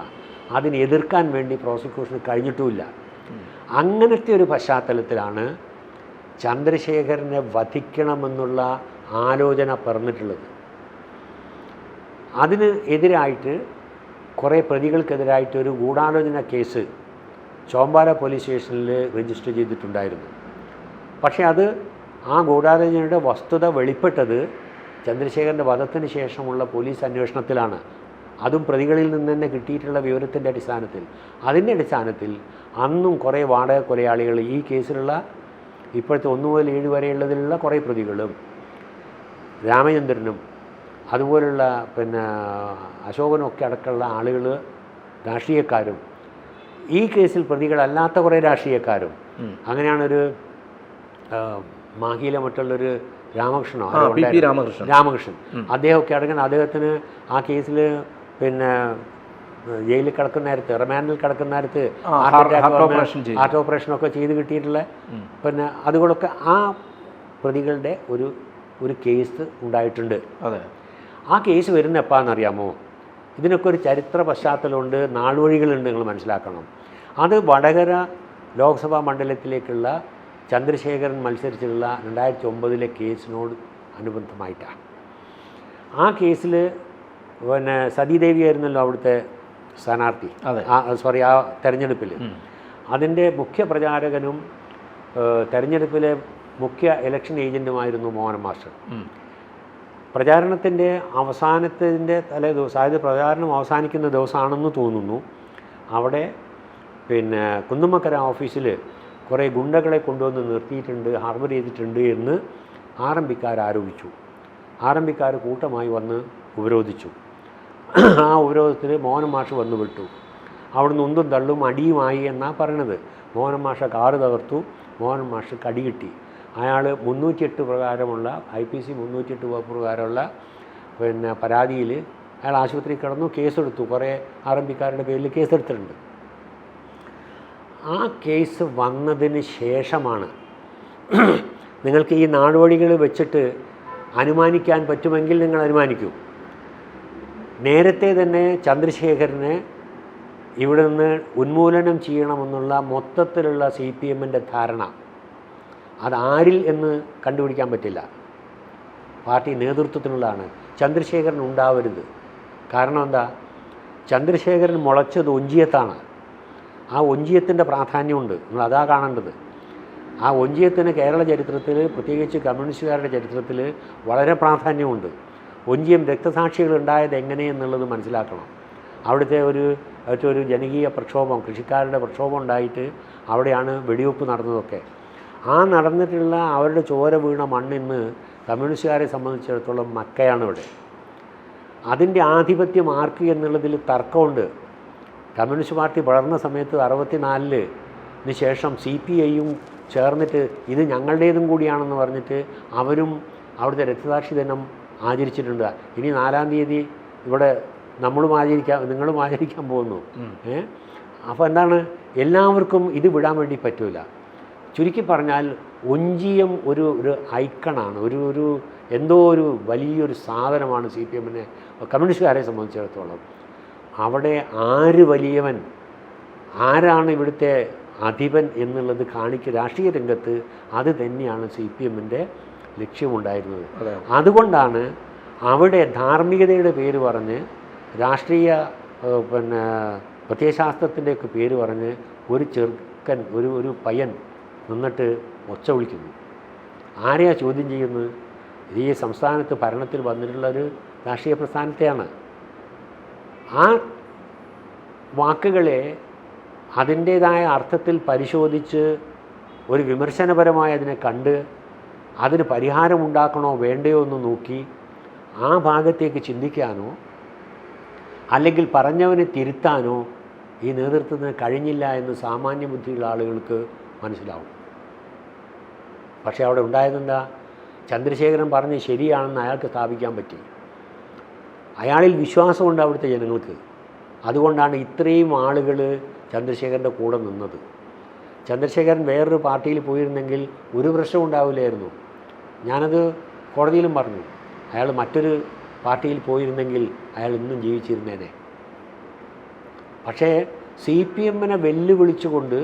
അതിനെ എതിർക്കാൻ വേണ്ടി പ്രോസിക്യൂഷന് കഴിഞ്ഞിട്ടുമില്ല. അങ്ങനത്തെ ഒരു പശ്ചാത്തലത്തിലാണ് ചന്ദ്രശേഖരനെ വധിക്കണമെന്നുള്ള ആലോചന പറഞ്ഞിട്ടുള്ളത്. അതിന് എതിരായിട്ട് കുറേ പ്രതികൾക്കെതിരായിട്ട് ഒരു ഗൂഢാലോചന കേസ് ചോമ്പാല പോലീസ് സ്റ്റേഷനിൽ രജിസ്റ്റർ ചെയ്തിട്ടുണ്ടായിരുന്നു. പക്ഷേ ആ ഗൂഢാലോചനയുടെ വസ്തുത വെളിപ്പെട്ടത് ചന്ദ്രശേഖരൻ്റെ വധത്തിന് ശേഷമുള്ള പോലീസ് അന്വേഷണത്തിലാണ്. അതും പ്രതികളിൽ നിന്ന് തന്നെ കിട്ടിയിട്ടുള്ള വിവരത്തിൻ്റെ അടിസ്ഥാനത്തിൽ. അതിൻ്റെ അടിസ്ഥാനത്തിൽ അന്നും കുറേ വാടക കൊലയാളികൾ, ഈ കേസിലുള്ള ഇപ്പോഴത്തെ 1 മുതൽ 7 വരെയുള്ളതിലുള്ള കുറേ പ്രതികളും, രാമചന്ദ്രനും അതുപോലുള്ള അശോകനും ഒക്കെ അടക്കമുള്ള ആളുകൾ, രാഷ്ട്രീയക്കാരും, ഈ കേസിൽ പ്രതികളല്ലാത്ത കുറേ രാഷ്ട്രീയക്കാരും, അങ്ങനെയാണൊരു മാഹിയിലെ മറ്റുള്ളൊരു രാമകൃഷ്ണൻ അദ്ദേഹമൊക്കെ അടങ്ങുന്ന, അദ്ദേഹത്തിന് ആ കേസിൽ ജയിലിൽ കിടക്കുന്ന നേരത്ത്, റിമാൻഡിൽ കിടക്കുന്ന നേരത്ത് ഹാർട്ട് ഓപ്പറേഷനൊക്കെ ചെയ്ത് കിട്ടിയിട്ടുള്ള അതുകൊണ്ടൊക്കെ ആ പ്രതികളുടെ ഒരു കേസ് ഉണ്ടായിട്ടുണ്ട്. ആ കേസ് വരുന്ന എപ്പാന്നറിയാമോ? ഇതിനൊക്കെ ഒരു ചരിത്ര പശ്ചാത്തലമുണ്ട്, നാൾവഴികളുണ്ട്, നിങ്ങൾ മനസ്സിലാക്കണം. അത് വടകര ലോക്സഭാ മണ്ഡലത്തിലേക്കുള്ള ചന്ദ്രശേഖരൻ മത്സരിച്ചിട്ടുള്ള 2009 കേസിനോട് അനുബന്ധമായിട്ടാണ്. ആ കേസിൽ പിന്നെ സതീദേവി ആയിരുന്നല്ലോ അവിടുത്തെ സ്ഥാനാർത്ഥി, ആ തെരഞ്ഞെടുപ്പിൽ. അതിൻ്റെ മുഖ്യ പ്രചാരകനും തെരഞ്ഞെടുപ്പിലെ മുഖ്യ ഇലക്ഷൻ ഏജൻറ്റുമായിരുന്നു മോഹൻ മാസ്റ്റർ. പ്രചാരണത്തിൻ്റെ അവസാനത്തിൻ്റെ തലേ ദിവസം, അതായത് പ്രചാരണം അവസാനിക്കുന്ന ദിവസമാണെന്ന് തോന്നുന്നു, അവിടെ പിന്നെ കുന്നുമ്മക്കര ഓഫീസിൽ കുറേ ഗുണ്ടകളെ കൊണ്ടുവന്ന് നിർത്തിയിട്ടുണ്ട്, ഹാർബർ ചെയ്തിട്ടുണ്ട് എന്ന് ആർഎംപിക്കാർ ആരോപിച്ചു. ആർഎംപിക്കാർ കൂട്ടമായി വന്ന് ഉപരോധിച്ചു. ആ ഉപരോധത്തിൽ മോഹൻ മാഷ് വന്നു വിട്ടു. അവിടുന്ന് ഉന്തും തള്ളും അടിയുമായി എന്നാണ് പറയണത്. മോഹൻ മാഷ കാറ് തകർത്തു, മോഹൻ മാഷ് കടി കിട്ടി. അയാൾ 308 പ്രകാരമുള്ള IPC 308 വകുപ്പ് പ്രകാരമുള്ള പിന്നെ പരാതിയിൽ അയാൾ ആശുപത്രിയിൽ കിടന്നു, കേസെടുത്തു. കുറേ ആർഎംപിക്കാരുടെ പേരിൽ കേസെടുത്തിട്ടുണ്ട്. ആ കേസ് വന്നതിന് ശേഷമാണ് നിങ്ങൾക്ക് ഈ നാടോടികൾ വെച്ചിട്ട് അനുമാനിക്കാൻ പറ്റുമെങ്കിൽ നിങ്ങൾ അനുമാനിക്കൂ. നേരത്തെ തന്നെ ചന്ദ്രശേഖരനെ ഇവിടെ നിന്ന് ഉന്മൂലനം ചെയ്യണമെന്നുള്ള മൊത്തത്തിലുള്ള CPMൻ്റെ ധാരണ അതാരിൽ എന്ന് കണ്ടുപിടിക്കാൻ പറ്റില്ല. പാർട്ടി നേതൃത്വത്തിനുള്ളതാണ്. ചന്ദ്രശേഖരൻ ഉണ്ടാവരുത്. കാരണം എന്താ? ചന്ദ്രശേഖരൻ മുളച്ചത് ഒഞ്ചിയത്താണ്. ആ ഒഞ്ചിയത്തിൻ്റെ പ്രാധാന്യമുണ്ട്. നിങ്ങൾ അതാ കാണേണ്ടത്. ആ ഒഞ്ചിയത്തിന് കേരള ചരിത്രത്തിൽ, പ്രത്യേകിച്ച് കമ്മ്യൂണിസ്റ്റുകാരുടെ ചരിത്രത്തിൽ വളരെ പ്രാധാന്യമുണ്ട്. ഒഞ്ചിയം രക്തസാക്ഷികൾ ഉണ്ടായത് എങ്ങനെയെന്നുള്ളത് മനസ്സിലാക്കണം. അവിടുത്തെ ഒരു ജനകീയ പ്രക്ഷോഭം, കൃഷിക്കാരുടെ പ്രക്ഷോഭം ഉണ്ടായിട്ട് അവിടെയാണ് വെടിവെപ്പ് നടന്നതൊക്കെ. ആ നടന്നിട്ടുള്ള അവരുടെ ചോര വീണ മണ്ണിന്ന് കമ്മ്യൂണിസ്റ്റുകാരെ സംബന്ധിച്ചിടത്തോളം മക്കയാണ് ഇവിടെ. അതിൻ്റെ ആധിപത്യം ആർക്ക് എന്നുള്ളതിൽ തർക്കമുണ്ട്. കമ്മ്യൂണിസ്റ്റ് പാർട്ടി വളർന്ന സമയത്ത് 64-ന് ശേഷം CPIയും ചേർന്നിട്ട് ഇത് ഞങ്ങളുടേതും കൂടിയാണെന്ന് പറഞ്ഞിട്ട് അവരും അവിടുത്തെ രക്തസാക്ഷി ദിനം ആചരിച്ചിട്ടുണ്ട്. ഇനി 4-ാം തീയതി ഇവിടെ നിങ്ങളും ആചരിക്കാൻ പോകുന്നു. അപ്പോൾ എന്താണ്, എല്ലാവർക്കും ഇത് വിടാൻ വേണ്ടി പറ്റില്ല. ചുരുക്കി പറഞ്ഞാൽ ഒഞ്ചിയം ഒരു ഐക്കണാണ്, ഒരു എന്തോ ഒരു വലിയൊരു സാധനമാണ് CPMനെ കമ്മ്യൂണിസ്റ്റുകാരെ സംബന്ധിച്ചിടത്തോളം. അവിടെ ആര് വലിയവൻ, ആരാണ് ഇവിടുത്തെ അധിപൻ എന്നുള്ളത് രാഷ്ട്രീയ രംഗത്ത് അത് തന്നെയാണ് CPMൻ്റെ ലക്ഷ്യമുണ്ടായിരുന്നത്. അതുകൊണ്ടാണ് അവിടെ ധാർമ്മികതയുടെ പേര് പറഞ്ഞ്, രാഷ്ട്രീയ പ്രത്യയശാസ്ത്രത്തിൻ്റെയൊക്കെ പേര് പറഞ്ഞ് ഒരു ചെറുക്കൻ, ഒരു പയ്യൻ നിന്നിട്ട് ഒച്ച വിളിക്കുന്നു. ആരെയാ ചോദ്യം ചെയ്യുന്നത്? ഈ സംസ്ഥാനത്ത് ഭരണത്തിൽ വന്നിട്ടുള്ളൊരു രാഷ്ട്രീയ പ്രസ്ഥാനത്തെയാണ്. ആ വാക്കുകളെ അതിൻ്റേതായ അർത്ഥത്തിൽ പരിശോധിച്ച് ഒരു വിമർശനപരമായി അതിനെ കണ്ട് അതിന് പരിഹാരമുണ്ടാക്കണോ വേണ്ടയോ എന്ന് നോക്കി ആ ഭാഗത്തേക്ക് ചിന്തിക്കാനോ അല്ലെങ്കിൽ പറഞ്ഞവനെ തിരുത്താനോ ഈ നേതൃത്വത്തിന് കഴിഞ്ഞില്ല എന്ന് സാമാന്യ ബുദ്ധിയുള്ള ആളുകൾക്ക് മനസ്സിലാവും. പക്ഷേ അവിടെ ഉണ്ടായതെന്താ? ചന്ദ്രശേഖരൻ പറഞ്ഞ് ശരിയാണെന്ന് അയാൾക്ക് സ്ഥാപിക്കാൻ പറ്റി. അയാളിൽ വിശ്വാസമുണ്ട് അവിടുത്തെ ജനങ്ങൾക്ക്. അതുകൊണ്ടാണ് ഇത്രയും ആളുകൾ ചന്ദ്രശേഖരൻ്റെ കൂടെ നിന്നത്. ചന്ദ്രശേഖരൻ വേറൊരു പാർട്ടിയിൽ പോയിരുന്നെങ്കിൽ ഒരു പ്രശ്നം ഉണ്ടാവില്ലായിരുന്നു. ഞാനത് കോടതിയിലും പറഞ്ഞു. അയാൾ മറ്റൊരു പാർട്ടിയിൽ പോയിരുന്നെങ്കിൽ അയാൾ ഇന്നും ജീവിച്ചിരുന്നേനെ. പക്ഷേ CPMനെ വെല്ലുവിളിച്ചുകൊണ്ട്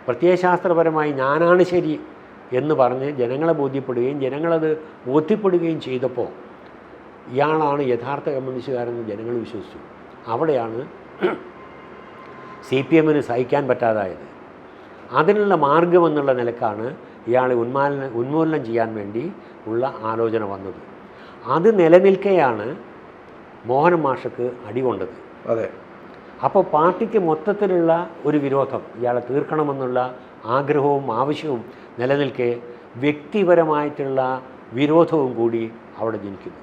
പ്രത്യയശാസ്ത്രപരമായി ഞാനാണ് ശരി എന്ന് പറഞ്ഞ് ജനങ്ങളെ ബോധ്യപ്പെടുകയും ജനങ്ങളത് ബോധ്യപ്പെടുകയും ചെയ്തപ്പോൾ ഇയാളാണ് യഥാർത്ഥ കമ്മ്യൂണിസ്റ്റുകാരെന്ന് ജനങ്ങൾ വിശ്വസിച്ചു. അവിടെയാണ് CPMന് സഹിക്കാൻ പറ്റാതായത്. അതിനുള്ള മാർഗമെന്നുള്ള നിലക്കാണ് ഇയാളെ ഉന്മൂലനം ചെയ്യാൻ വേണ്ടി ഉള്ള ആലോചന വന്നത്. അത് നിലനിൽക്കെയാണ് മോഹൻ മാഷക്ക് അടികൊണ്ടത്. അതെ. അപ്പോൾ പാർട്ടിക്ക് മൊത്തത്തിലുള്ള ഒരു വിരോധം, ഇയാളെ തീർക്കണമെന്നുള്ള ആഗ്രഹവും ആവശ്യവും നിലനിൽക്കെ വ്യക്തിപരമായിട്ടുള്ള വിരോധവും കൂടി അവിടെ ജനിക്കുന്നു.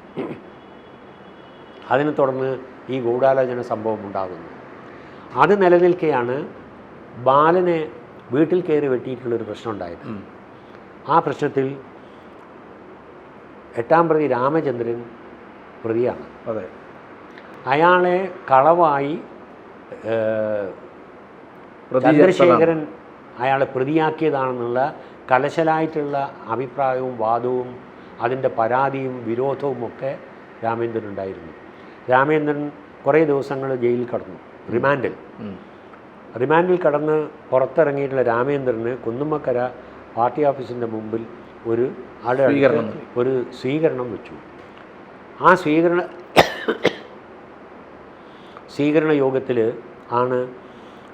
അതിനെ തുടർന്ന് ഈ ഗൂഢാലോചന സംഭവം ഉണ്ടാകുന്നു. അത് നിലനിൽക്കെയാണ് ബാലനെ വീട്ടിൽ കയറി വെട്ടിയിട്ടുള്ളൊരു പ്രശ്നം ഉണ്ടായത്. ആ പ്രശ്നത്തിൽ 8-ാം പ്രതി രാമചന്ദ്രൻ പ്രതിയാണ്. അതെ. അയാളെ കളവായി ചന്ദ്രശേഖരൻ അയാളെ പ്രതിയാക്കിയതാണെന്നുള്ള കലശലായിട്ടുള്ള അഭിപ്രായവും വാദവും അതിൻ്റെ പരാതിയും വിരോധവും ഒക്കെ രാമേന്ദ്രനുണ്ടായിരുന്നു. രാമേന്ദ്രൻ കുറേ ദിവസങ്ങൾ ജയിലിൽ കടന്നു, റിമാൻഡിൽ. റിമാൻഡിൽ കടന്ന് പുറത്തിറങ്ങിയിട്ടുള്ള രാമേന്ദ്രന് കുന്നുമ്മക്കര പാർട്ടി ഓഫീസിൻ്റെ മുമ്പിൽ ഒരു ഒരു സ്വീകരണം വെച്ചു. ആ സ്വീകരണ യോഗത്തിൽ ആണ്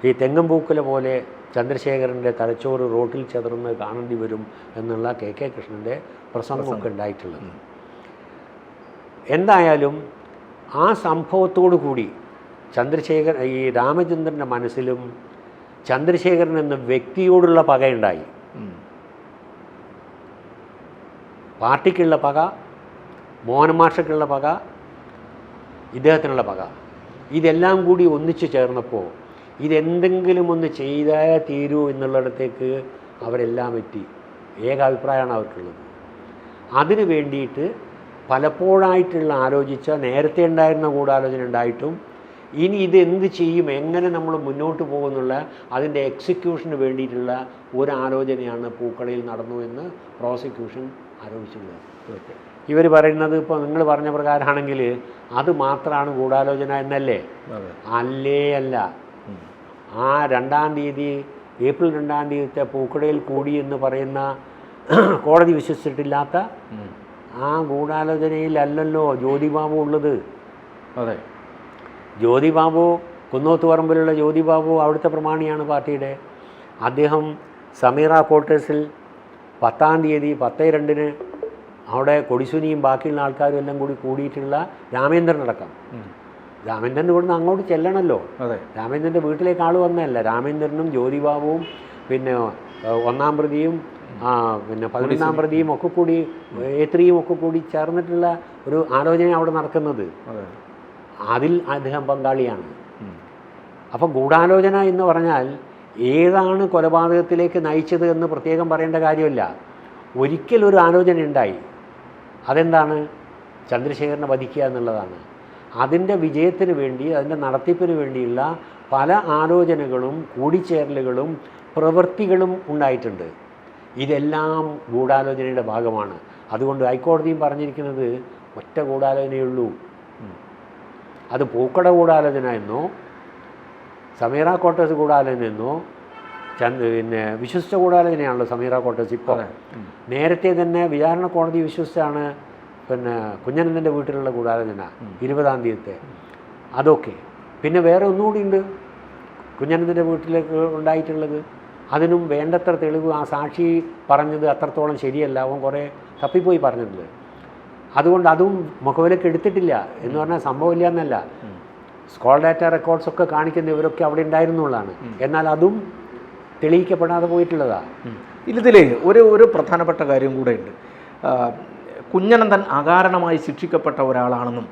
ഈ തെങ്ങമ്പൂക്കുല പോലെ ചന്ദ്രശേഖരൻ്റെ തലച്ചോറ് റോട്ടിൽ ചെതറുന്നത് കാണേണ്ടി വരും എന്നുള്ള കെ കൃഷ്ണൻ്റെ പ്രസംഗമൊക്കെ ഉണ്ടായിട്ടുള്ളത്. എന്തായാലും ആ സംഭവത്തോടു കൂടി ഈ രാമചന്ദ്രൻ്റെ മനസ്സിലും ചന്ദ്രശേഖരൻ എന്ന വ്യക്തിയോടുള്ള പകയുണ്ടായി. പാർട്ടിക്കുള്ള പക, മോഹനമാഷക്കുള്ള പക, ഇദ്ദേഹത്തിനുള്ള പക, ഇതെല്ലാം കൂടി ഒന്നിച്ചു ചേർന്നപ്പോൾ ഇതെന്തെങ്കിലും ഒന്ന് ചെയ്തേ തീരൂ എന്നുള്ളിടത്തേക്ക് അവരെല്ലാം എത്തി. ഏകാഭിപ്രായമാണ് അവർക്കുള്ളത്. അതിന് വേണ്ടിയിട്ട് പലപ്പോഴായിട്ടുള്ള ആലോചിച്ച, നേരത്തെ ഉണ്ടായിരുന്ന ഗൂഢാലോചന ഉണ്ടായിട്ടും ഇനി ഇത് എന്ത് ചെയ്യും, എങ്ങനെ നമ്മൾ മുന്നോട്ട് പോകുന്നുള്ള അതിൻ്റെ എക്സിക്യൂഷന് വേണ്ടിയിട്ടുള്ള ഒരു ആലോചനയാണ് പൂക്കടയിൽ നടന്നു എന്ന് പ്രോസിക്യൂഷൻ ആരോപിച്ചിട്ടുള്ളത്. ഇവർ പറയുന്നത് ഇപ്പോൾ നിങ്ങൾ പറഞ്ഞ പ്രകാരമാണെങ്കിൽ അത് മാത്രമാണ് ഗൂഢാലോചന എന്നല്ലേ? അല്ല. ആ 2-ാം തീയതി ഏപ്രിൽ 2-ാം തീയതിത്തെ പൂക്കടയിൽ കൂടി എന്ന് പറയുന്ന കോടതി വിശ്വസിച്ചിട്ടില്ലാത്ത ആ ഗൂഢാലോചനയിലല്ലല്ലോ ജ്യോതിബാബു ഉള്ളത്. അതെ, ജ്യോതിബാബു, കുന്നോത്തുപറമ്പിലുള്ള ജ്യോതിബാബു അവിടുത്തെ പ്രമാണിയാണ് പാർട്ടിയുടെ. അദ്ദേഹം സമീറ ക്വാർട്ടേഴ്സിൽ 10-ാം തീയതി 10/2 അവിടെ കൊടിസുനിയും ബാക്കിയുള്ള ആൾക്കാരും എല്ലാം കൂടി കൂടിയിട്ടുള്ള രാമേന്ദ്രനടക്കം. രാമേന്ദ്രൻ ഇവിടുന്ന് അങ്ങോട്ട് ചെല്ലണമല്ലോ. രാമേന്ദ്രൻ്റെ വീട്ടിലേക്ക് ആൾ വന്നതല്ല. രാമേന്ദ്രനും ജ്യോതിബാബുവും പിന്നെ 1-ാം പ്രതിയും പിന്നെ 11-ാം പ്രതിയും ഒക്കെ കൂടി A3യും ഒക്കെ കൂടി ചേർന്നിട്ടുള്ള ഒരു ആലോചന അവിടെ നടക്കുന്നത്. അതിൽ അദ്ദേഹം പങ്കാളിയാണ്. അപ്പം ഗൂഢാലോചന എന്ന് പറഞ്ഞാൽ ഏതാണ് കൊലപാതകത്തിലേക്ക് നയിച്ചത് എന്ന് പ്രത്യേകം പറയേണ്ട കാര്യമില്ല. ഒരിക്കലൊരു ആലോചന ഉണ്ടായി. അതെന്താണ്? ചന്ദ്രശേഖരനെ വധിക്കുക എന്നുള്ളതാണ്. അതിൻ്റെ വിജയത്തിന് വേണ്ടി, അതിൻ്റെ നടത്തിപ്പിന് വേണ്ടിയുള്ള പല ആലോചനകളും കൂടിച്ചേരലുകളും പ്രവൃത്തികളും ഉണ്ടായിട്ടുണ്ട്. ഇതെല്ലാം ഗൂഢാലോചനയുടെ ഭാഗമാണ്. അതുകൊണ്ട് ഹൈക്കോടതിയും പറഞ്ഞിരിക്കുന്നത് ഒറ്റ ഗൂഢാലോചനയുള്ളൂ. അത് പൂക്കട ഗൂഢാലോചന എന്നോ സമീറ ക്വാർട്ടേഴ്സ് ഗൂഢാലോചന എന്നോ പിന്നെ വിശ്വസിച്ച ഗൂഢാലോചനയാണല്ലോ സമീറ ക്വാർട്ടേഴ്സ്. ഇപ്പോൾ നേരത്തെ തന്നെ വിചാരണ കോടതി വിശ്വസിച്ചാണ് പിന്നെ കുഞ്ഞനന്ദൻ്റെ വീട്ടിലുള്ള ഗൂഢാലോചന 20-ാം തീയതിത്തെ. അതൊക്കെ പിന്നെ വേറെ ഒന്നുകൂടി ഉണ്ട് കുഞ്ഞനന്ദൻ്റെ വീട്ടിലേക്ക് ഉണ്ടായിട്ടുള്ളത്. അതിനും വേണ്ടത്ര തെളിവ് ആ സാക്ഷി പറഞ്ഞത് അത്രത്തോളം ശരിയല്ല, അവൻ കുറേ തപ്പിപ്പോയി പറഞ്ഞിട്ടുണ്ട്. അതുകൊണ്ട് അതും മുഖവിലേക്ക് എടുത്തിട്ടില്ല എന്ന് പറഞ്ഞാൽ സംഭവമില്ല എന്നല്ല. സ്കോൾ ഡാറ്റ റെക്കോർഡ്സൊക്കെ കാണിക്കുന്ന ഇവരൊക്കെ അവിടെ ഉണ്ടായിരുന്നുള്ളതാണ്. എന്നാൽ അതും തെളിയിക്കപ്പെടാതെ പോയിട്ടുള്ളതാണ്. ഇതിൽ ഒരു പ്രധാനപ്പെട്ട കാര്യം കൂടെ ഉണ്ട്. കുഞ്ഞനന്ദൻ അകാരണമായി ശിക്ഷിക്കപ്പെട്ട ഒരാളാണെന്നും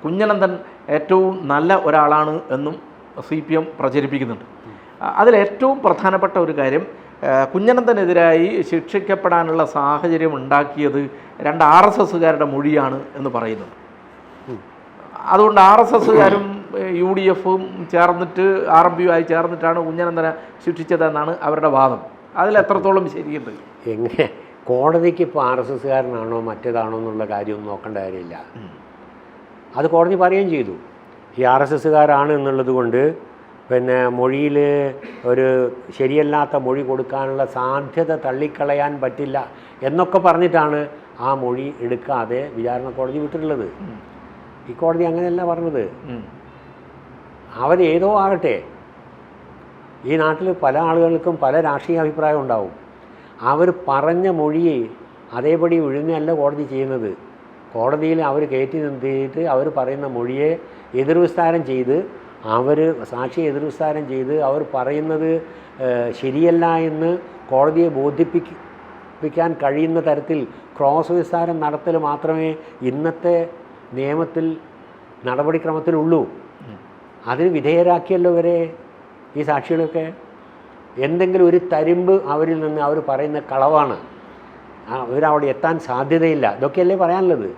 കുഞ്ഞനന്ദൻ ഏറ്റവും നല്ല ഒരാളാണ് എന്നും CPM പ്രചരിപ്പിക്കുന്നുണ്ട്. അതിലേറ്റവും പ്രധാനപ്പെട്ട ഒരു കാര്യം, കുഞ്ഞനന്ദനെതിരായി ശിക്ഷിക്കപ്പെടാനുള്ള സാഹചര്യം ഉണ്ടാക്കിയത് 2 RSSകാരുടെ മൊഴിയാണ് എന്ന് പറയുന്നു. അതുകൊണ്ട് RSSകാരും UDFും ചേർന്നിട്ട് RMPയുമായി ചേർന്നിട്ടാണ് കുഞ്ഞനന്ദനെ ശിക്ഷിച്ചതെന്നാണ് അവരുടെ വാദം. അതിലെത്രത്തോളം ശരിയുണ്ട്? എങ്ങനെ കോടതിക്ക് ഇപ്പോൾ RSSകാരനാണോ മറ്റേതാണോ എന്നുള്ള കാര്യമൊന്നും നോക്കേണ്ട കാര്യമില്ല. അത് കോടതി പറയുകയും ചെയ്തു. ഈ RSSകാരാണ് എന്നുള്ളത് കൊണ്ട് പിന്നെ മൊഴിയിൽ ഒരു ശരിയല്ലാത്ത മൊഴി കൊടുക്കാനുള്ള സാധ്യത തള്ളിക്കളയാൻ പറ്റില്ല എന്നൊക്കെ പറഞ്ഞിട്ടാണ് ആ മൊഴി എടുക്കാതെ വിചാരണ കോടതി വിട്ടിട്ടുള്ളത്. ഈ കോടതി അങ്ങനെയല്ല പറഞ്ഞത്. അവരേതോ ആകട്ടെ, ഈ നാട്ടിൽ പല ആളുകൾക്കും പല രാഷ്ട്രീയ അഭിപ്രായം ഉണ്ടാവും. അവർ പറഞ്ഞ മൊഴിയെ അതേപടി വിഴുങ്ങല്ല കോടതി ചെയ്യുന്നത്. കോടതിയിൽ അവർ കയറ്റി നിർത്തിയിട്ട് അവർ പറയുന്ന മൊഴിയെ എതിർവിസ്താരം ചെയ്ത്, സാക്ഷിയെ എതിർവിസ്താരം ചെയ്ത് അവർ പറയുന്നത് ശരിയല്ല എന്ന് കോടതിയെ ബോധിപ്പിക്കാൻ കഴിയുന്ന തരത്തിൽ ക്രോസ് വിസ്താരം നടത്തൽ മാത്രമേ ഇന്നത്തെ നിയമത്തിൽ നടപടിക്രമത്തിലുള്ളൂ. അതിന് വിധേയരാക്കിയല്ലോ ഇവരെ ഈ സാക്ഷികളൊക്കെ. എന്തെങ്കിലും ഒരു തരിമ്പ് അവരിൽ നിന്ന് അവർ പറയുന്ന കളവാണ്, അവരവിടെ എത്താൻ സാധ്യതയില്ല, ഇതൊക്കെയല്ലേ പറയാനുള്ളത്.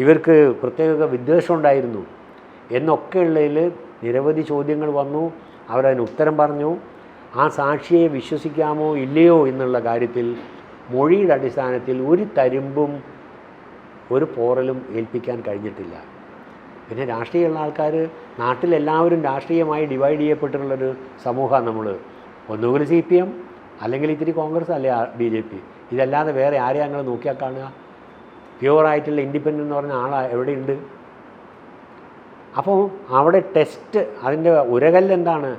ഇവർക്ക് പ്രത്യേക വിദ്വേഷം ഉണ്ടായിരുന്നു എന്നൊക്കെയുള്ളതിൽ നിരവധി ചോദ്യങ്ങൾ വന്നു. അവരതിന് ഉത്തരം പറഞ്ഞു. ആ സാക്ഷിയെ വിശ്വസിക്കാമോ ഇല്ലയോ എന്നുള്ള കാര്യത്തിൽ മൊഴിയുടെ അടിസ്ഥാനത്തിൽ ഒരു തരിമ്പും ഒരു പോറലും ഏൽപ്പിക്കാൻ കഴിഞ്ഞിട്ടില്ല. പിന്നെ രാഷ്ട്രീയമുള്ള ആൾക്കാർ നാട്ടിലെല്ലാവരും രാഷ്ട്രീയമായി ഡിവൈഡ് ചെയ്യപ്പെട്ടിട്ടുള്ളൊരു സമൂഹമാണ് നമ്മൾ. ഒന്നുകിൽ CPM, അല്ലെങ്കിൽ ഇത്തിരി കോൺഗ്രസ്, അല്ലെ BJP. ഇതല്ലാതെ വേറെ ആരെയും ഞങ്ങൾ നോക്കിയാൽ കാണുക? പ്യുവറായിട്ടുള്ള ഇൻഡിപെൻഡൻ്റ് എന്ന് പറഞ്ഞ ആൾ എവിടെയുണ്ട്? അപ്പോൾ അവിടെ ടെസ്റ്റ്, അതിൻ്റെ ഉരകല്ല് എന്താണ്?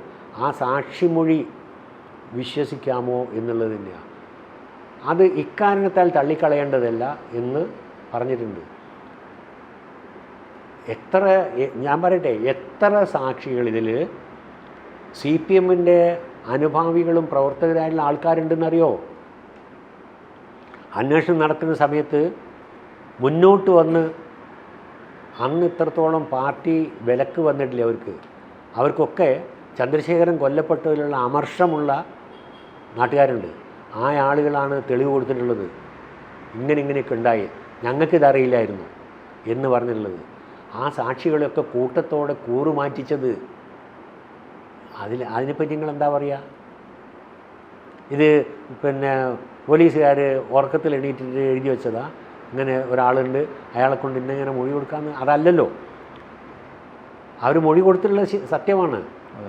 ആ സാക്ഷിമൊഴി വിശ്വസിക്കാമോ എന്നുള്ളത് തന്നെയാണ്. അത് ഇക്കാരണത്താൽ തള്ളിക്കളയേണ്ടതല്ല എന്ന് പറഞ്ഞിട്ടുണ്ട്. ഞാൻ പറയട്ടെ, എത്ര സാക്ഷികൾ ഇതിൽ CPMൻ്റെ അനുഭാവികളും പ്രവർത്തകരായുള്ള ആൾക്കാരുണ്ടെന്നറിയോ? അന്വേഷണം നടത്തുന്ന സമയത്ത് മുന്നോട്ട് വന്ന്, അന്ന് ഇത്രത്തോളം പാർട്ടി വിലക്ക് വന്നിട്ടില്ല അവർക്കൊക്കെ ചന്ദ്രശേഖരൻ കൊല്ലപ്പെട്ടതിലുള്ള അമർഷമുള്ള നാട്ടുകാരുണ്ട്. ആ ആളുകളാണ് തെളിവ് കൊടുത്തിട്ടുള്ളത്. ഇങ്ങനെയൊക്കെ ഉണ്ടായി, ഞങ്ങൾക്കിതറിയില്ലായിരുന്നു എന്ന് പറഞ്ഞിട്ടുള്ളത്. ആ സാക്ഷികളെയൊക്കെ കൂട്ടത്തോടെ കൂറുമാറ്റിച്ചത്, അതിനെപ്പറ്റി നിങ്ങൾ എന്താ പറയുക? ഇത് പിന്നെ പോലീസുകാർ ഉറക്കത്തിൽ എണീറ്റിട്ട് എഴുതി വെച്ചതാ, ഇങ്ങനെ ഒരാളുണ്ട്, അയാളെ കൊണ്ട് ഇന്നിങ്ങനെ മൊഴി കൊടുക്കാമെന്ന്? അതല്ലല്ലോ. അവർ മൊഴി കൊടുത്തിട്ടുള്ള സത്യമാണ്.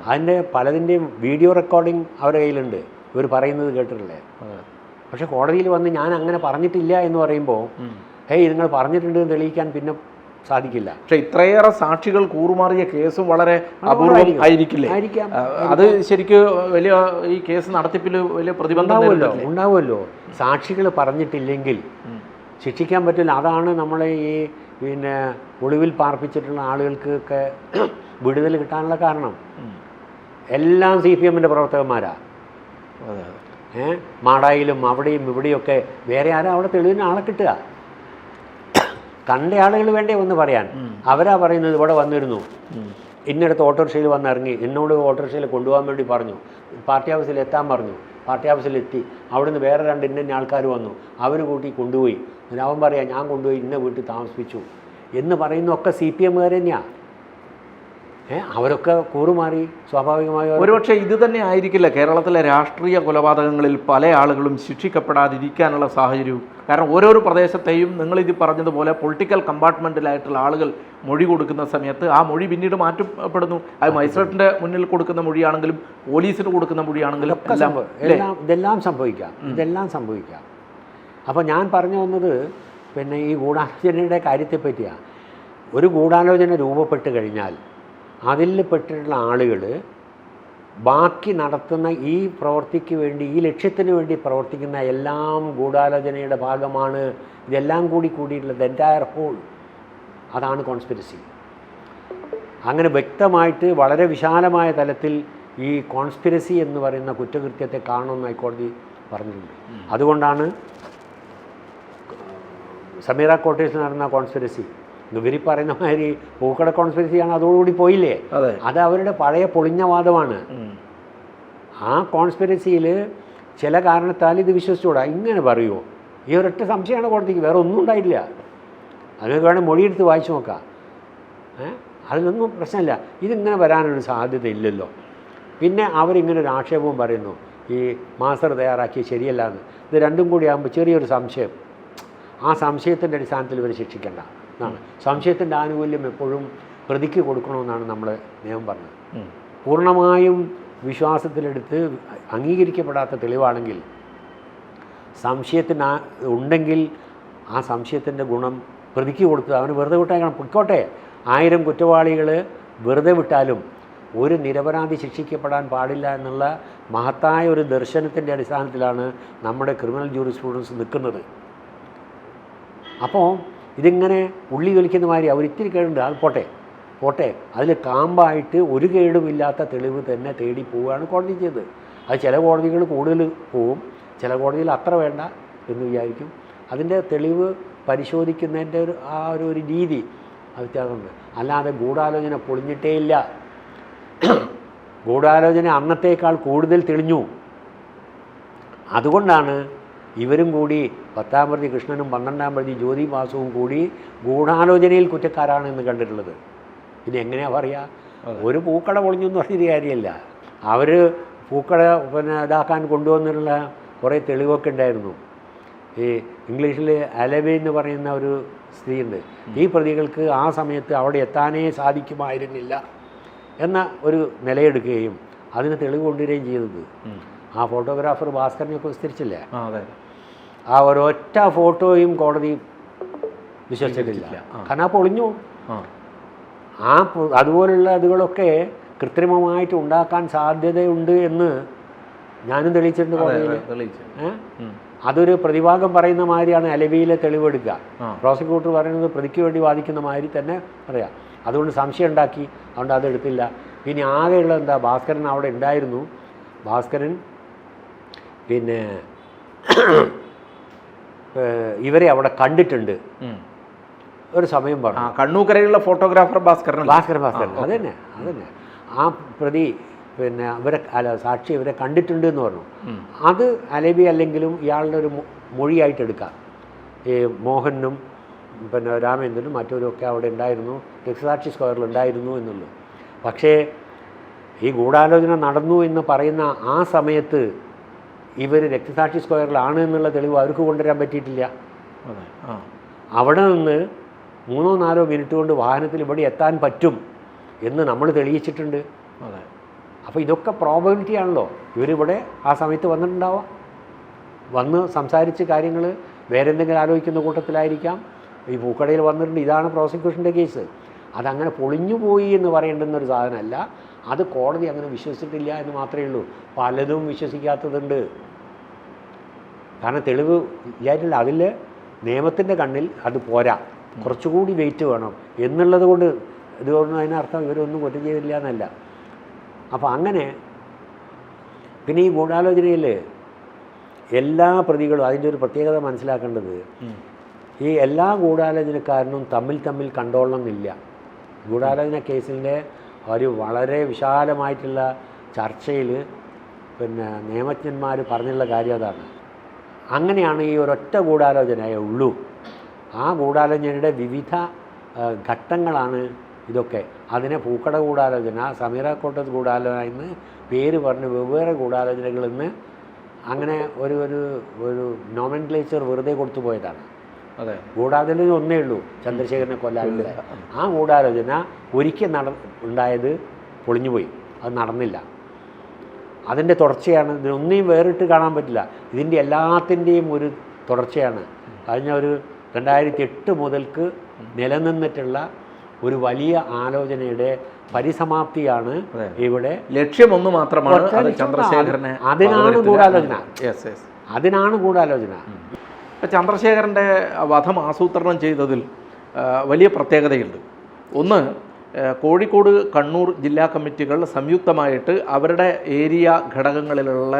അതിൻ്റെ പലതിൻ്റെയും വീഡിയോ റെക്കോർഡിങ് അവരുടെ കയ്യിലുണ്ട്, ഇവർ പറയുന്നത് കേട്ടിട്ടില്ലേ? പക്ഷെ കോടതിയിൽ വന്ന് ഞാൻ അങ്ങനെ പറഞ്ഞിട്ടില്ല എന്ന് പറയുമ്പോൾ, ഹേയ് നിങ്ങൾ പറഞ്ഞിട്ടുണ്ട് എന്ന് തെളിയിക്കാൻ പിന്നെ സാധിക്കില്ല. പക്ഷെ ഇത്രയേറെ സാക്ഷികൾ കൂറുമാറിയ കേസും വളരെ അപൂർവം ആയിരിക്കില്ലേ? അത് ശരിക്കും വലിയ ഈ കേസ് നടത്തിപ്പിൽ വലിയ പ്രതിബന്ധം ഉണ്ടാവുമല്ലോ. സാക്ഷികൾ പറഞ്ഞിട്ടില്ലെങ്കിൽ ശിക്ഷിക്കാൻ പറ്റില്ല. അതാണ് നമ്മളെ ഈ പിന്നെ ഒളിവിൽ പാർപ്പിച്ചിട്ടുള്ള ആളുകൾക്കൊക്കെ വിടുതൽ കിട്ടാനുള്ള കാരണം. എല്ലാം CPMൻ്റെ പ്രവർത്തകന്മാരാണ്. മാടായിലും അവിടെയും ഇവിടെയൊക്കെ വേറെ ആരാ അവിടെ തെളിവിന് ആളെ കിട്ടുക? കണ്ട ആളുകൾ വേണ്ടേ ഒന്ന് പറയാൻ? അവരാ പറയുന്നത് ഇവിടെ വന്നിരുന്നു, ഇന്നടത്ത് ഓട്ടോറിക്ഷയിൽ വന്നിറങ്ങി, എന്നോട് ഓട്ടോറിക്ഷയിൽ കൊണ്ടുപോകാൻ വേണ്ടി പറഞ്ഞു, പാർട്ടി ഓഫീസിൽ എത്താൻ പറഞ്ഞു, പാർട്ടി ഓഫീസിലെത്തി, അവിടുന്ന് വേറെ 2 ഇന്ന ആൾക്കാർ വന്നു, അവർ കൂട്ടി കൊണ്ടുപോയി, അവൻ പറയാം ഞാൻ കൊണ്ടുപോയി ഇന്ന വീട്ടിൽ താമസിപ്പിച്ചു എന്ന് പറയുന്നതൊക്കെ CPMകാർ തന്നെയാണ്. അവരൊക്കെ കൂറുമാറി സ്വാഭാവികമായി. ഒരുപക്ഷെ ഇത് തന്നെ ആയിരിക്കില്ല കേരളത്തിലെ രാഷ്ട്രീയ കൊലപാതകങ്ങളിൽ പല ആളുകളും ശിക്ഷിക്കപ്പെടാതിരിക്കാനുള്ള സാഹചര്യവും. കാരണം ഓരോരോ പ്രദേശത്തെയും നിങ്ങളിത് പറഞ്ഞതുപോലെ പൊളിറ്റിക്കൽ കമ്പാർട്ട്മെൻറ്റിലായിട്ടുള്ള ആളുകൾ മൊഴി കൊടുക്കുന്ന സമയത്ത് ആ മൊഴി പിന്നീട് മാറ്റപ്പെടുന്നു. അത് മജിസ്ട്രേറ്റിൻ്റെ മുന്നിൽ കൊടുക്കുന്ന മൊഴിയാണെങ്കിലും പോലീസിന് കൊടുക്കുന്ന മൊഴിയാണെങ്കിലും ഇതെല്ലാം സംഭവിക്കാം. അപ്പോൾ ഞാൻ പറഞ്ഞു വന്നത് പിന്നെ ഈ ഗൂഢാലോചനയുടെ കാര്യത്തെ പറ്റിയാണ്. ഒരു ഗൂഢാലോചന രൂപപ്പെട്ട് കഴിഞ്ഞാൽ അതിൽ പെട്ടിട്ടുള്ള ആളുകൾ ബാക്കി നടത്തുന്ന ഈ പ്രവൃത്തിക്ക് വേണ്ടി, ഈ ലക്ഷ്യത്തിന് വേണ്ടി പ്രവർത്തിക്കുന്ന എല്ലാം ഗൂഢാലോചനയുടെ ഭാഗമാണ്. ഇതെല്ലാം കൂടിയിട്ടുള്ളത് എൻറ്റയർ ഹോൾ, അതാണ് കോൺസ്പിരസി. അങ്ങനെ വ്യക്തമായിട്ട് വളരെ വിശാലമായ തലത്തിൽ ഈ കോൺസ്പിരസി എന്ന് പറയുന്ന കുറ്റകൃത്യത്തെ കാണുമെന്ന് ഹൈക്കോടതി പറഞ്ഞിട്ടുണ്ട്. അതുകൊണ്ടാണ് സമീറ കോട്ടേഴ്സിൽ നടന്ന കോൺസ്പിരസി, ഇവര് പറയുന്ന മാതിരി പൂക്കട കോൺസ്പിരസിയാണ്, അതോടുകൂടി പോയില്ലേ? അത് അവരുടെ പഴയ പൊളിഞ്ഞ വാദമാണ്. ആ കോൺസ്പിരസിയിൽ ചില കാരണത്താൽ ഇത് വിശ്വസിച്ചുകൂടാ. ഇങ്ങനെ പറയുമോ? ഈ ഒരൊറ്റ സംശയമാണ് കോടതിക്ക്, വേറെ ഒന്നും ഉണ്ടായിട്ടില്ല. അതിനൊക്കെ വേണമെങ്കിൽ മൊഴിയെടുത്ത് വായിച്ചു നോക്കാം. അതിലൊന്നും പ്രശ്നമില്ല. ഇതിങ്ങനെ വരാനൊരു സാധ്യത ഇല്ലല്ലോ. പിന്നെ അവരിങ്ങനെ ഒരു ആക്ഷേപവും പറയുന്നു, ഈ മാസ്റ്റർ തയ്യാറാക്കിയത് ശരിയല്ല എന്ന്. ഇത് രണ്ടും കൂടി ആകുമ്പോൾ ചെറിയൊരു സംശയം, ആ സംശയത്തിൻ്റെ അടിസ്ഥാനത്തിൽ ഇവർ ശിക്ഷിക്കേണ്ട എന്നാണ്. സംശയത്തിൻ്റെ ആനുകൂല്യം എപ്പോഴും പ്രതിക്ക് കൊടുക്കണമെന്നാണ് നമ്മൾ നിയമം പറഞ്ഞത്. പൂർണ്ണമായും വിശ്വാസത്തിലെടുത്ത് അംഗീകരിക്കപ്പെടാത്ത തെളിവാണെങ്കിൽ സംശയത്തിന് ഉണ്ടെങ്കിൽ ആ സംശയത്തിൻ്റെ ഗുണം പ്രതിക്ക് കൊടുത്ത് അവന് വെറുതെ വിട്ടേക്കണം, പൊയ്ക്കോട്ടെ. 1000 കുറ്റവാളികൾ വെറുതെ വിട്ടാലും ഒരു നിരപരാധി ശിക്ഷിക്കപ്പെടാൻ പാടില്ല എന്നുള്ള മഹത്തായ ഒരു ദർശനത്തിൻ്റെ അടിസ്ഥാനത്തിലാണ് നമ്മുടെ ക്രിമിനൽ ജൂറിസ്പ്രുഡൻസ് നിൽക്കുന്നത്. അപ്പോൾ ഇതിങ്ങനെ ഉള്ളി തൊലിക്കുന്ന മാതിരി അവരിത്തിരി കേടുണ്ട്, അത് പോട്ടെ അതിൽ കാമ്പായിട്ട് ഒരു കേടുമില്ലാത്ത തെളിവ് തന്നെ തേടി പോവുകയാണ് കോടതി ചെയ്തത്. അത് ചില കോടതികൾ കൂടുതൽ പോവും, ചില കോടതിയിൽ അത്ര വേണ്ട എന്ന് വിചാരിക്കും. അതിൻ്റെ തെളിവ് പരിശോധിക്കുന്നതിൻ്റെ ഒരു രീതി അത് വ്യത്യാസമുണ്ട്. അല്ലാതെ ഗൂഢാലോചന പൊളിഞ്ഞിട്ടേ ഇല്ല. ഗൂഢാലോചന അന്നത്തേക്കാൾ കൂടുതൽ തെളിഞ്ഞു. അതുകൊണ്ടാണ് ഇവരും കൂടി 10-ാം പ്രതി കൃഷ്ണനും 12-ാം പ്രതി ജ്യോതി വാസുവും കൂടി ഗൂഢാലോചനയിൽ കുറ്റക്കാരാണ് എന്ന് കണ്ടിട്ടുള്ളത്. പിന്നെ എങ്ങനെയാണ് പറയുക? ഒരു പൂക്കട പൊളിഞ്ഞു എന്ന് പറഞ്ഞൊരു കാര്യമല്ല. അവർ പൂക്കട ഇതാക്കാൻ കൊണ്ടുവന്നിട്ടുള്ള കുറേ തെളിവൊക്കെ ഉണ്ടായിരുന്നു. ഈ ഇംഗ്ലീഷിൽ അലവേ എന്ന് പറയുന്ന ഒരു സ്ത്രീയുണ്ട്. ഈ പ്രതികൾക്ക് ആ സമയത്ത് അവിടെ എത്താനേ സാധിക്കുമായിരുന്നില്ല എന്ന ഒരു നിലയെടുക്കുകയും അതിന് തെളിവ് കൊണ്ടുവരികയും ചെയ്തത്. ആ ഫോട്ടോഗ്രാഫർ ഭാസ്കരനെയൊക്കെ വിസ്തരിച്ചില്ലേ, ആ ഒരൊറ്റ ഫോട്ടോയും കോടതി വിശ്വസിച്ചിട്ടില്ല. കാരണം ആ പൊളിഞ്ഞു. അതുപോലുള്ള അതുകളൊക്കെ കൃത്രിമമായിട്ട് ഉണ്ടാക്കാൻ സാധ്യതയുണ്ട് എന്ന് ഞാനും തെളിയിച്ചിട്ടുണ്ട് കോടതിയിൽ. അതൊരു പ്രതിഭാഗം പറയുന്ന മാതിരിയാണ് അലവിയിലെ തെളിവെടുക്കുക. പ്രോസിക്യൂട്ടർ പറയുന്നത് പ്രതിക്ക് വേണ്ടി വാദിക്കുന്ന മാതിരി തന്നെ പറയാം. അതുകൊണ്ട് സംശയം ഉണ്ടാക്കി, അതുകൊണ്ട് അതെടുത്തില്ല. പിന്നെ ആകെയുള്ള എന്താ, ഭാസ്കരൻ അവിടെ ഉണ്ടായിരുന്നു. ഭാസ്കരൻ പിന്നെ ഇവരെ അവിടെ കണ്ടിട്ടുണ്ട് ഒരു സമയം പറഞ്ഞു. കണ്ണൂക്കരയിലുള്ള ഫോട്ടോഗ്രാഫർ ഭാസ്കരൻ അതന്നെ. ആ പ്രതി പിന്നെ ഇവരെ സാക്ഷി ഇവരെ കണ്ടിട്ടുണ്ട് എന്ന് പറഞ്ഞു. അത് അലബി അല്ലെങ്കിലും ഇയാളുടെ ഒരു മൊഴിയായിട്ട് എടുക്കാം. ഈ മോഹനും പിന്നെ രാമേന്ദ്രനും മറ്റവരും ഒക്കെ അവിടെ ഉണ്ടായിരുന്നു, രക്തസാക്ഷി സ്ക്വയറിൽ ഉണ്ടായിരുന്നു എന്നുള്ളൂ. പക്ഷേ ഈ ഗൂഢാലോചന നടന്നു എന്ന് പറയുന്ന ആ സമയത്ത് ഇവർ രക്തസാക്ഷി സ്ക്വയറിലാണ് എന്നുള്ള തെളിവ് അവർക്ക് കൊണ്ടുവരാൻ പറ്റിയിട്ടില്ല. അവിടെ നിന്ന് 3-4 മിനിറ്റ് കൊണ്ട് വാഹനത്തിൽ ഇവിടെ എത്താൻ പറ്റും എന്ന് നമ്മൾ തെളിയിച്ചിട്ടുണ്ട്. അപ്പോൾ ഇതൊക്കെ പ്രോബബിലിറ്റി ആണല്ലോ. ഇവരിവിടെ ആ സമയത്ത് വന്നിട്ടുണ്ടാവാം, വന്ന് സംസാരിച്ച് കാര്യങ്ങൾ വേറെ എന്തെങ്കിലും ആലോചിക്കുന്ന കൂട്ടത്തിലായിരിക്കാം. ഈ പൂക്കടയിൽ വന്നിട്ടുണ്ട്. ഇതാണ് പ്രോസിക്യൂഷൻ്റെ കേസ്. അതങ്ങനെ പൊളിഞ്ഞു പോയി എന്ന് പറയേണ്ടുന്നൊരു സാധനമല്ല. അത് കോടതി അങ്ങനെ വിശ്വസിച്ചിട്ടില്ല എന്ന് മാത്രമേ ഉള്ളൂ. പലതും വിശ്വസിക്കാത്തതുണ്ട്. കാരണം തെളിവ് ഇല്ലായിട്ടില്ല. അതിൽ നിയമത്തിൻ്റെ കണ്ണിൽ അത് പോരാ, കുറച്ചുകൂടി വെയിറ്റ് വേണം എന്നുള്ളത് കൊണ്ട് ഇതുകൊണ്ട് അതിനർത്ഥം ഇവരൊന്നും കുറ്റം ചെയ്തില്ല എന്നല്ല. അപ്പോൾ അങ്ങനെ പിന്നെ ഈ ഗൂഢാലോചനയിൽ എല്ലാ പ്രതികളും അതിൻ്റെ ഒരു പ്രത്യേകത മനസ്സിലാക്കേണ്ടത്, ഈ എല്ലാ ഗൂഢാലോചനക്കാരനും തമ്മിൽ കണ്ടോളണമെന്നില്ല. ഗൂഢാലോചന കേസിൻ്റെ ഒരു വളരെ വിശാലമായിട്ടുള്ള ചർച്ചയിൽ പിന്നെ നിയമജ്ഞന്മാർ പറഞ്ഞുള്ള കാര്യം അതാണ്. അങ്ങനെയാണ് ഈ ഒരൊറ്റ ഗൂഢാലോചനയേ ഉള്ളൂ. ആ ഗൂഢാലോചനയുടെ വിവിധ ഘട്ടങ്ങളാണ് ഇതൊക്കെ. അതിനെ പൂക്കട ഗൂഢാലോചന, സമീറ കോട്ടത്ത് ഗൂഢാലോചന എന്ന് പേര് പറഞ്ഞ് വെവ്വേറെ ഗൂഢാലോചനകളെന്ന് അങ്ങനെ ഒരു നോമൻക്ലേച്ചർ വെറുതെ കൊടുത്തു പോയതാണ്. ഗൂഢാലോചന ഒന്നേ ഉള്ളൂ, ചന്ദ്രശേഖരനെ കൊല്ലാനുള്ള. ആ ഗൂഢാലോചന ഒരിക്കൽ ഉണ്ടായത് പൊളിഞ്ഞുപോയി, അത് നടന്നില്ല. അതിൻ്റെ തുടർച്ചയാണ്. ഇതിനൊന്നെയും വേറിട്ട് കാണാൻ പറ്റില്ല. ഇതിൻ്റെ എല്ലാത്തിൻ്റെയും ഒരു തുടർച്ചയാണ്. കഴിഞ്ഞ ഒരു 2008 മുതൽക്ക് നിലനിന്നിട്ടുള്ള ഒരു വലിയ ആലോചനയുടെ പരിസമാപ്തിയാണ് ഇവിടെ. ലക്ഷ്യമൊന്നു മാത്രമാണ് ചന്ദ്രശേഖരനെ. അതിനാണ് ഗൂഢാലോചന. അതിനാണ് ഗൂഢാലോചന. ചന്ദ്രശേഖരൻ്റെ വധം ആസൂത്രണം ചെയ്തതിൽ വലിയ പ്രത്യേകതയുണ്ട്. ഒന്ന്, കോഴിക്കോട് കണ്ണൂർ ജില്ലാ കമ്മിറ്റികൾ സംയുക്തമായിട്ട് അവരുടെ ഏരിയ ഘടകങ്ങളിലുള്ള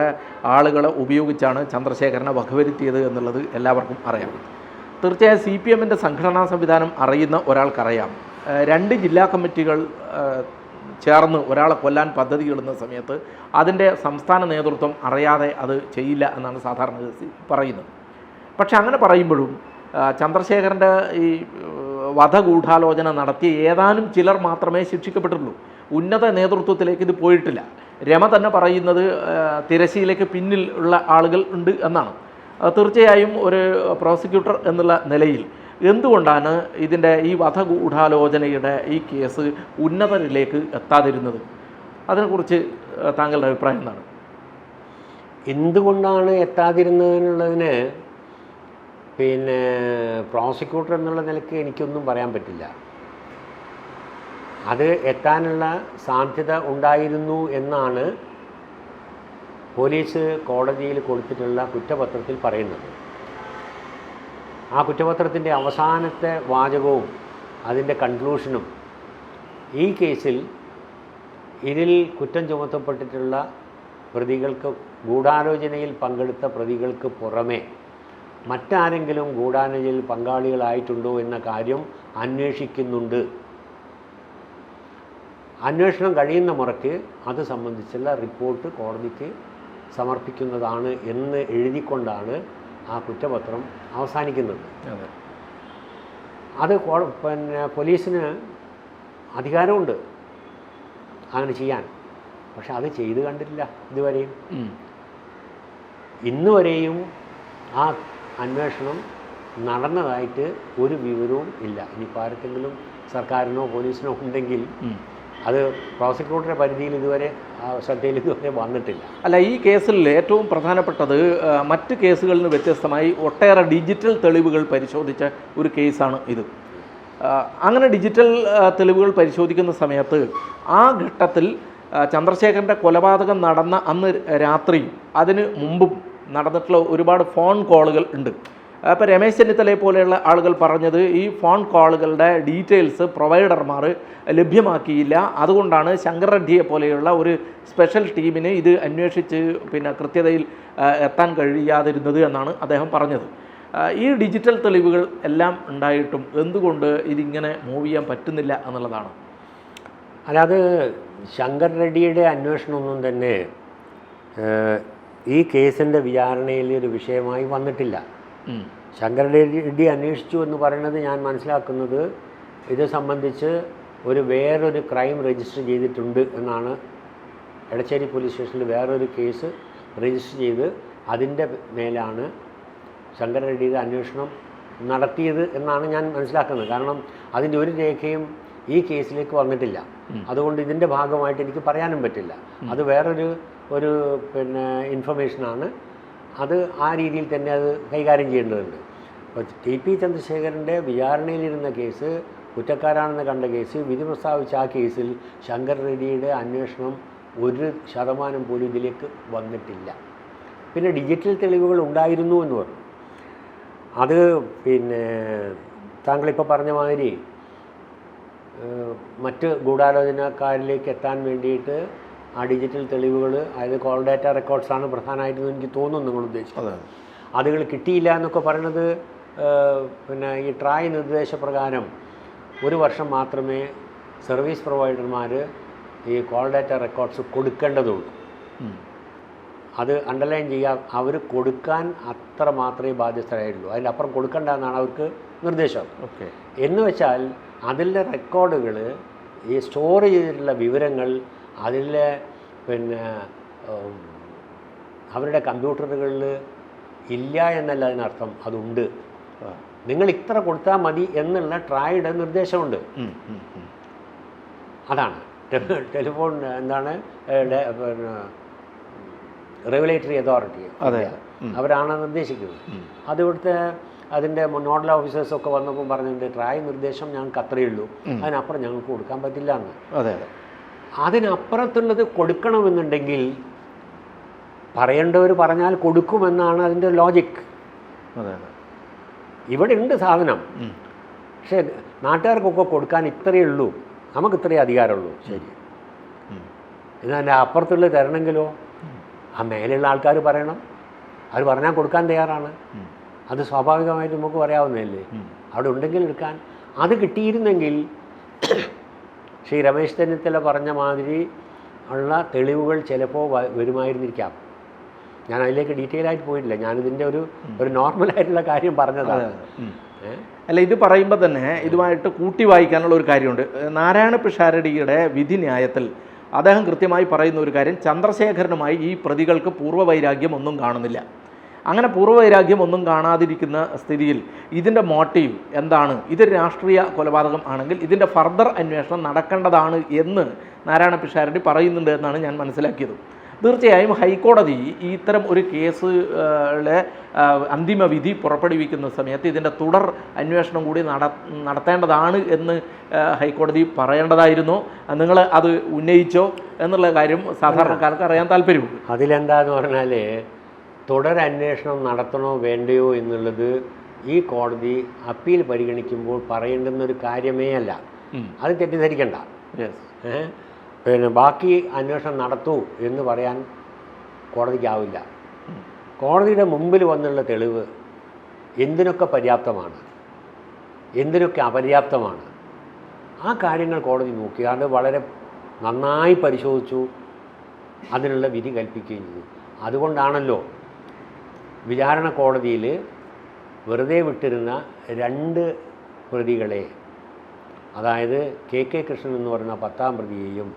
ആളുകളെ ഉപയോഗിച്ചാണ് ചന്ദ്രശേഖരനെ വകവരുത്തിയത് എന്നുള്ളത് എല്ലാവർക്കും അറിയാം. തീർച്ചയായും CPMൻ്റെ സംഘടനാ സംവിധാനം അറിയുന്ന ഒരാൾക്കറിയാം, 2 ജില്ലാ കമ്മിറ്റികൾ ചേർന്ന് ഒരാളെ കൊല്ലാൻ പദ്ധതിയിടുന്ന സമയത്ത് അതിൻ്റെ സംസ്ഥാന നേതൃത്വം അറിയാതെ അത് ചെയ്യില്ല എന്നാണ് സാധാരണ പറയുന്നത്. പക്ഷെ അങ്ങനെ പറയുമ്പോഴും ചന്ദ്രശേഖരൻ്റെ ഈ വധഗൂഢാലോചന നടത്തിയ ഏതാനും ചിലർ മാത്രമേ ശിക്ഷിക്കപ്പെട്ടുള്ളൂ. ഉന്നത നേതൃത്വത്തിലേക്ക് ഇത് പോയിട്ടില്ല. രമ തന്നെ പറയുന്നത് തിരശ്ശീലയ്ക്ക് പിന്നിൽ ഉള്ള ആളുകൾ ഉണ്ട് എന്നാണ്. തീർച്ചയായും ഒരു പ്രോസിക്യൂട്ടർ എന്നുള്ള നിലയിൽ എന്തുകൊണ്ടാണ് ഇതിൻ്റെ ഈ വധഗൂഢാലോചനയുടെ ഈ കേസ് ഉന്നതരിലേക്ക് എത്താതിരുന്നത്? അതിനെക്കുറിച്ച് താങ്കളുടെ അഭിപ്രായം എന്താണ്? എന്തുകൊണ്ടാണ് എത്താതിരുന്നതിനുള്ളതിന് പിന്നെ പ്രോസിക്യൂട്ടർ എന്നുള്ള നിലയ്ക്ക് എനിക്കൊന്നും പറയാൻ പറ്റില്ല. അത് എത്താനുള്ള സാധ്യത ഉണ്ടായിരുന്നു എന്നാണ് പോലീസ് കോടതിയിൽ കൊടുത്തിട്ടുള്ള കുറ്റപത്രത്തിൽ പറയുന്നത്. ആ കുറ്റപത്രത്തിൻ്റെ അവസാനത്തെ വാചകവും അതിൻ്റെ കൺക്ലൂഷനും ഈ കേസിൽ ഇതിൽ കുറ്റം ചുമത്തപ്പെട്ടിട്ടുള്ള പ്രതികൾക്ക്, ഗൂഢാലോചനയിൽ പങ്കെടുത്ത പ്രതികൾക്ക് പുറമെ മറ്റാരെങ്കിലും ഗൂഢാലോചനയിൽ പങ്കാളികളായിട്ടുണ്ടോ എന്ന കാര്യം അന്വേഷിക്കുന്നുണ്ട്. അന്വേഷണം കഴിയുന്ന മുറയ്ക്ക് അത് സംബന്ധിച്ചുള്ള റിപ്പോർട്ട് കോടതിക്ക് സമർപ്പിക്കുന്നതാണ് എന്ന് എഴുതിക്കൊണ്ടാണ് ആ കുറ്റപത്രം അവസാനിക്കുന്നത്. അത് പിന്നെ പോലീസിന് അധികാരമുണ്ട് അങ്ങനെ ചെയ്യാൻ. പക്ഷെ അത് ചെയ്ത് കണ്ടിട്ടില്ല ഇതുവരെയും. ഇന്നുവരെയും ആ അന്വേഷണം നടന്നതായിട്ട് ഒരു വിവരവും ഇല്ല. ഇനിയിപ്പോൾ ആർക്കെങ്കിലും സർക്കാരിനോ പോലീസിനോ ഉണ്ടെങ്കിൽ അത് പ്രോസിക്യൂട്ടറുടെ പരിധിയിൽ ഇതുവരെ ശ്രദ്ധയിൽ ഇതുവരെ വന്നിട്ടില്ല. അല്ല, ഈ കേസിൽ ഏറ്റവും പ്രധാനപ്പെട്ടത് മറ്റ് കേസുകളിൽ നിന്ന് വ്യത്യസ്തമായി ഒട്ടേറെ ഡിജിറ്റൽ തെളിവുകൾ പരിശോധിച്ച ഒരു കേസാണ് ഇത്. അങ്ങനെ ഡിജിറ്റൽ തെളിവുകൾ പരിശോധിക്കുന്ന സമയത്ത് ആ ഘട്ടത്തിൽ ചന്ദ്രശേഖരൻ്റെ കൊലപാതകം നടന്ന അന്ന് രാത്രി അതിന് മുമ്പും നടന്നിട്ടുള്ള ഒരുപാട് ഫോൺ കോളുകൾ ഉണ്ട്. അപ്പോൾ രമേശ് ചെന്നിത്തലയെ പോലെയുള്ള ആളുകൾ പറഞ്ഞത് ഈ ഫോൺ കോളുകളുടെ ഡീറ്റെയിൽസ് പ്രൊവൈഡർമാർ ലഭ്യമാക്കിയില്ല, അതുകൊണ്ടാണ് ശങ്കർ റെഡ്ഡിയെ പോലെയുള്ള ഒരു സ്പെഷ്യൽ ടീമിന് ഇത് അന്വേഷിച്ച് കൃത്യതയിൽ എത്താൻ കഴിയാതിരുന്നത് എന്നാണ് അദ്ദേഹം പറഞ്ഞത്. ഈ ഡിജിറ്റൽ തെളിവുകൾ എല്ലാം ഉണ്ടായിട്ടും എന്തുകൊണ്ട് ഇതിങ്ങനെ മൂവ് ചെയ്യാൻ പറ്റുന്നില്ല എന്നുള്ളതാണ്. അല്ലാതെ ശങ്കർ റെഡ്ഡിയുടെ അന്വേഷണമൊന്നും തന്നെ ഈ കേസിൻ്റെ വിചാരണയിൽ ഒരു വിഷയമായി വന്നിട്ടില്ല. ശങ്കർ റെഡ്ഡി അന്വേഷിച്ചു എന്ന് പറയുന്നത് ഞാൻ മനസ്സിലാക്കുന്നത് ഇത് സംബന്ധിച്ച് വേറൊരു ക്രൈം രജിസ്റ്റർ ചെയ്തിട്ടുണ്ട് എന്നാണ്. എടച്ചേരി പോലീസ് സ്റ്റേഷനിൽ വേറൊരു കേസ് രജിസ്റ്റർ ചെയ്ത് അതിൻ്റെ മേലാണ് ശങ്കർ റെഡ്ഡിയുടെ അന്വേഷണം നടത്തിയത് എന്നാണ് ഞാൻ മനസ്സിലാക്കുന്നത്. കാരണം അതിൻ്റെ ഒരു രേഖയും ഈ കേസിലേക്ക് വന്നിട്ടില്ല. അതുകൊണ്ട് ഇതിൻ്റെ ഭാഗമായിട്ട് എനിക്ക് പറയാനും പറ്റില്ല. അത് വേറൊരു ഇൻഫർമേഷനാണ്. അത് ആ രീതിയിൽ തന്നെ അത് കൈകാര്യം ചെയ്യേണ്ടതുണ്ട്. അപ്പോൾ ടി.പി. ചന്ദ്രശേഖരൻ്റെ വിചാരണയിലിരുന്ന കേസ്, കുറ്റക്കാരാണെന്ന് കണ്ട കേസ്, വിധി പ്രസ്താവിച്ച ആ കേസിൽ ശങ്കർ റെഡ്ഡിയുടെ അന്വേഷണം 1% പോലും ഇതിലേക്ക് വന്നിട്ടില്ല. പിന്നെ ഡിജിറ്റൽ തെളിവുകൾ ഉണ്ടായിരുന്നു എന്ന് പറഞ്ഞു. അത് താങ്കളിപ്പോൾ പറഞ്ഞ മാതിരി മറ്റ് ഗൂഢാലോചനക്കാരിലേക്ക് എത്താൻ വേണ്ടിയിട്ട് ആ ഡിജിറ്റൽ തെളിവുകൾ, അതായത് കോൾ ഡാറ്റ റെക്കോർഡ്സാണ് പ്രധാനമായിട്ടും എനിക്ക് തോന്നുന്നു നിങ്ങൾ ഉദ്ദേശിച്ചത്. അതുകൾ കിട്ടിയില്ല എന്നൊക്കെ പറയുന്നത് ഈ ട്രായ് നിർദ്ദേശപ്രകാരം 1 വർഷം മാത്രമേ സർവീസ് പ്രൊവൈഡർമാർ ഈ കോൾ ഡാറ്റ റെക്കോർഡ്സ് കൊടുക്കേണ്ടതുള്ളൂ. അത് അണ്ടർലൈൻ ചെയ്യാൻ അവർ കൊടുക്കാൻ അത്ര മാത്രമേ ബാധ്യസ്ഥരായിട്ടുള്ളൂ. അതിലപ്പുറം കൊടുക്കേണ്ട എന്നാണ് അവർക്ക് നിർദ്ദേശം. എന്ന് വെച്ചാൽ അതിലെ റെക്കോർഡുകൾ, ഈ സ്റ്റോർ ചെയ്തിട്ടുള്ള വിവരങ്ങൾ അതിലെ അവരുടെ കമ്പ്യൂട്ടറുകളിൽ ഇല്ല എന്നല്ല അതിനർത്ഥം, അതുണ്ട്. നിങ്ങൾ ഇത്ര കൊടുത്താൽ മതി എന്നുള്ള ട്രായുടെ നിർദ്ദേശമുണ്ട്. അതാണ് ടെലിഫോൺ റെഗുലേറ്ററി അതോറിറ്റി അവരാണ് നിർദ്ദേശിക്കുന്നത്. അത് ഇവിടുത്തെ അതിൻ്റെ നോഡൽ ഓഫീസേഴ്സൊക്കെ വന്നപ്പോൾ പറഞ്ഞിട്ടുണ്ട് ട്രായ് നിർദ്ദേശം ഞങ്ങൾക്ക് അത്രയേ ഉള്ളൂ, അതിനപ്പുറം ഞങ്ങൾക്ക് കൊടുക്കാൻ പറ്റില്ല എന്ന്. അതിനപ്പുറത്തുള്ളത് കൊടുക്കണമെന്നുണ്ടെങ്കിൽ പറയേണ്ടവർ പറഞ്ഞാൽ കൊടുക്കുമെന്നാണ് അതിൻ്റെ ലോജിക്ക്. ഇവിടെ ഉണ്ട് സാധനം, പക്ഷേ നാട്ടുകാർക്കൊക്കെ കൊടുക്കാൻ ഇത്രയേ ഉള്ളൂ, നമുക്ക് ഇത്രയേ അധികാരമുള്ളൂ. ശരി, എന്നാൽ അപ്പുറത്തുള്ള തരണമെങ്കിലോ ആ മേലെയുള്ള ആൾക്കാർ പറയണം. അവർ പറഞ്ഞാൽ കൊടുക്കാൻ തയ്യാറാണ്. അത് സ്വാഭാവികമായിട്ട് നമുക്ക് പറയാവുന്നതല്ലേ. അവിടെ ഉണ്ടെങ്കിൽ എടുക്കാൻ. അത് കിട്ടിയിരുന്നെങ്കിൽ ശ്രീ രമേശ് ചെന്നിത്തല പറഞ്ഞ മാതിരി ഉള്ള തെളിവുകൾ ചിലപ്പോൾ വരുമായിരുന്നിരിക്കാം. ഞാൻ അതിലേക്ക് ഡീറ്റെയിൽ ആയിട്ട് പോയിട്ടില്ല. ഞാനിതിൻ്റെ ഒരു നോർമലായിട്ടുള്ള കാര്യം പറഞ്ഞതാണ്. അല്ല, ഇത് പറയുമ്പോൾ തന്നെ ഇതുമായിട്ട് കൂട്ടി വായിക്കാനുള്ള ഒരു കാര്യമുണ്ട്. നാരായണ പിഷാരടിയുടെ വിധി ന്യായത്തിൽ അദ്ദേഹം കൃത്യമായി പറയുന്ന ഒരു കാര്യം, ചന്ദ്രശേഖരനുമായി ഈ പ്രതികൾക്ക് പൂർവ്വവൈരാഗ്യം ഒന്നും കാണുന്നില്ല. അങ്ങനെ പൂർവ്വവൈരാഗ്യം ഒന്നും കാണാതിരിക്കുന്ന സ്ഥിതിയിൽ ഇതിൻ്റെ മോട്ടീവ് എന്താണ്? ഇതൊരു രാഷ്ട്രീയ കൊലപാതകം ആണെങ്കിൽ ഇതിൻ്റെ ഫർദർ അന്വേഷണം നടക്കേണ്ടതാണ് എന്ന് നാരായണ പിഷാരടി പറയുന്നുണ്ട് എന്നാണ് ഞാൻ മനസ്സിലാക്കിയത്. തീർച്ചയായും ഹൈക്കോടതി ഇത്തരം ഒരു കേസിലെ അന്തിമ വിധി പുറപ്പെടുവിക്കുന്ന സമയത്ത് ഇതിൻ്റെ തുടർ അന്വേഷണം കൂടി നടത്തേണ്ടതാണ് എന്ന് ഹൈക്കോടതി പറയേണ്ടതായിരുന്നു. നിങ്ങൾ അത് ഉന്നയിച്ചോ എന്നുള്ള കാര്യം സാധാരണക്കാർക്ക് അറിയാൻ താല്പര്യമുണ്ട്. അതിലെന്താന്ന് പറഞ്ഞാൽ തുടരന്വേഷണം നടത്തണോ വേണ്ടയോ എന്നുള്ളത് ഈ കോടതി അപ്പീൽ പരിഗണിക്കുമ്പോൾ പറയേണ്ടുന്നൊരു കാര്യമേ അല്ല. അത് തെറ്റിദ്ധരിക്കണ്ട. ബാക്കി അന്വേഷണം നടത്തൂ എന്ന് പറയാൻ കോടതിക്കാവില്ല. കോടതിയുടെ മുമ്പിൽ വന്നുള്ള തെളിവ് എന്തിനൊക്കെ പര്യാപ്തമാണ്, എന്തിനൊക്കെ അപര്യാപ്തമാണ്, ആ കാര്യങ്ങൾ കോടതി നോക്കി അത് വളരെ നന്നായി പരിശോധിച്ചു, അതിനുള്ള വിധി കൽപ്പിക്കുകയും ചെയ്തു. അതുകൊണ്ടാണല്ലോ വിചാരണ കോടതിയിൽ വെറുതെ വിട്ടിരുന്ന 2 പ്രതികളെ, അതായത് കെ കൃഷ്ണൻ എന്ന് പറയുന്ന 10ാം പ്രതിയെയും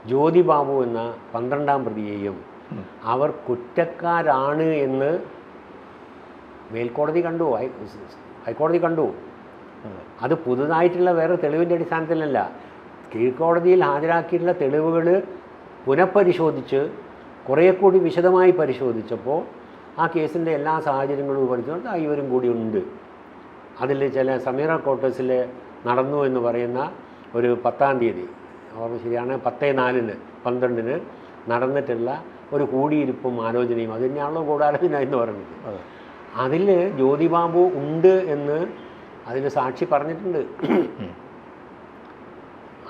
ജ്യോതി ബാബു എന്ന 12ാം പ്രതിയെയും അവർ കുറ്റക്കാരാണ് എന്ന് മേൽക്കോടതി കണ്ടു, ഹൈക്കോടതി കണ്ടു. അത് പുതുതായിട്ടുള്ള വേറെ തെളിവിൻ്റെ അടിസ്ഥാനത്തിലല്ല. കീഴ്ക്കോടതിയിൽ ഹാജരാക്കിയിട്ടുള്ള തെളിവുകൾ പുനഃപരിശോധിച്ച് കുറേ കൂടി വിശദമായി പരിശോധിച്ചപ്പോൾ ആ കേസിൻ്റെ എല്ലാ സാഹചര്യങ്ങളും പഠിച്ചുകൊണ്ട് ഇവരും കൂടി ഉണ്ട്. അതിൽ ചില സമീറ ക്വാർട്ടേഴ്സിൽ നടന്നു എന്ന് പറയുന്ന ഒരു 10-ാം തീയതി, ഓർമ്മ ശരിയാണ്, 10/4/12 നടന്നിട്ടുള്ള ഒരു കൂടിയിരിപ്പും ആലോചനയും അത് തന്നെയാണല്ലോ ഗൂഢാലോചന എന്ന് പറയുന്നത്. അതിൽ ജ്യോതിബാബു ഉണ്ട് എന്ന് അതിൽ സാക്ഷി പറഞ്ഞിട്ടുണ്ട്.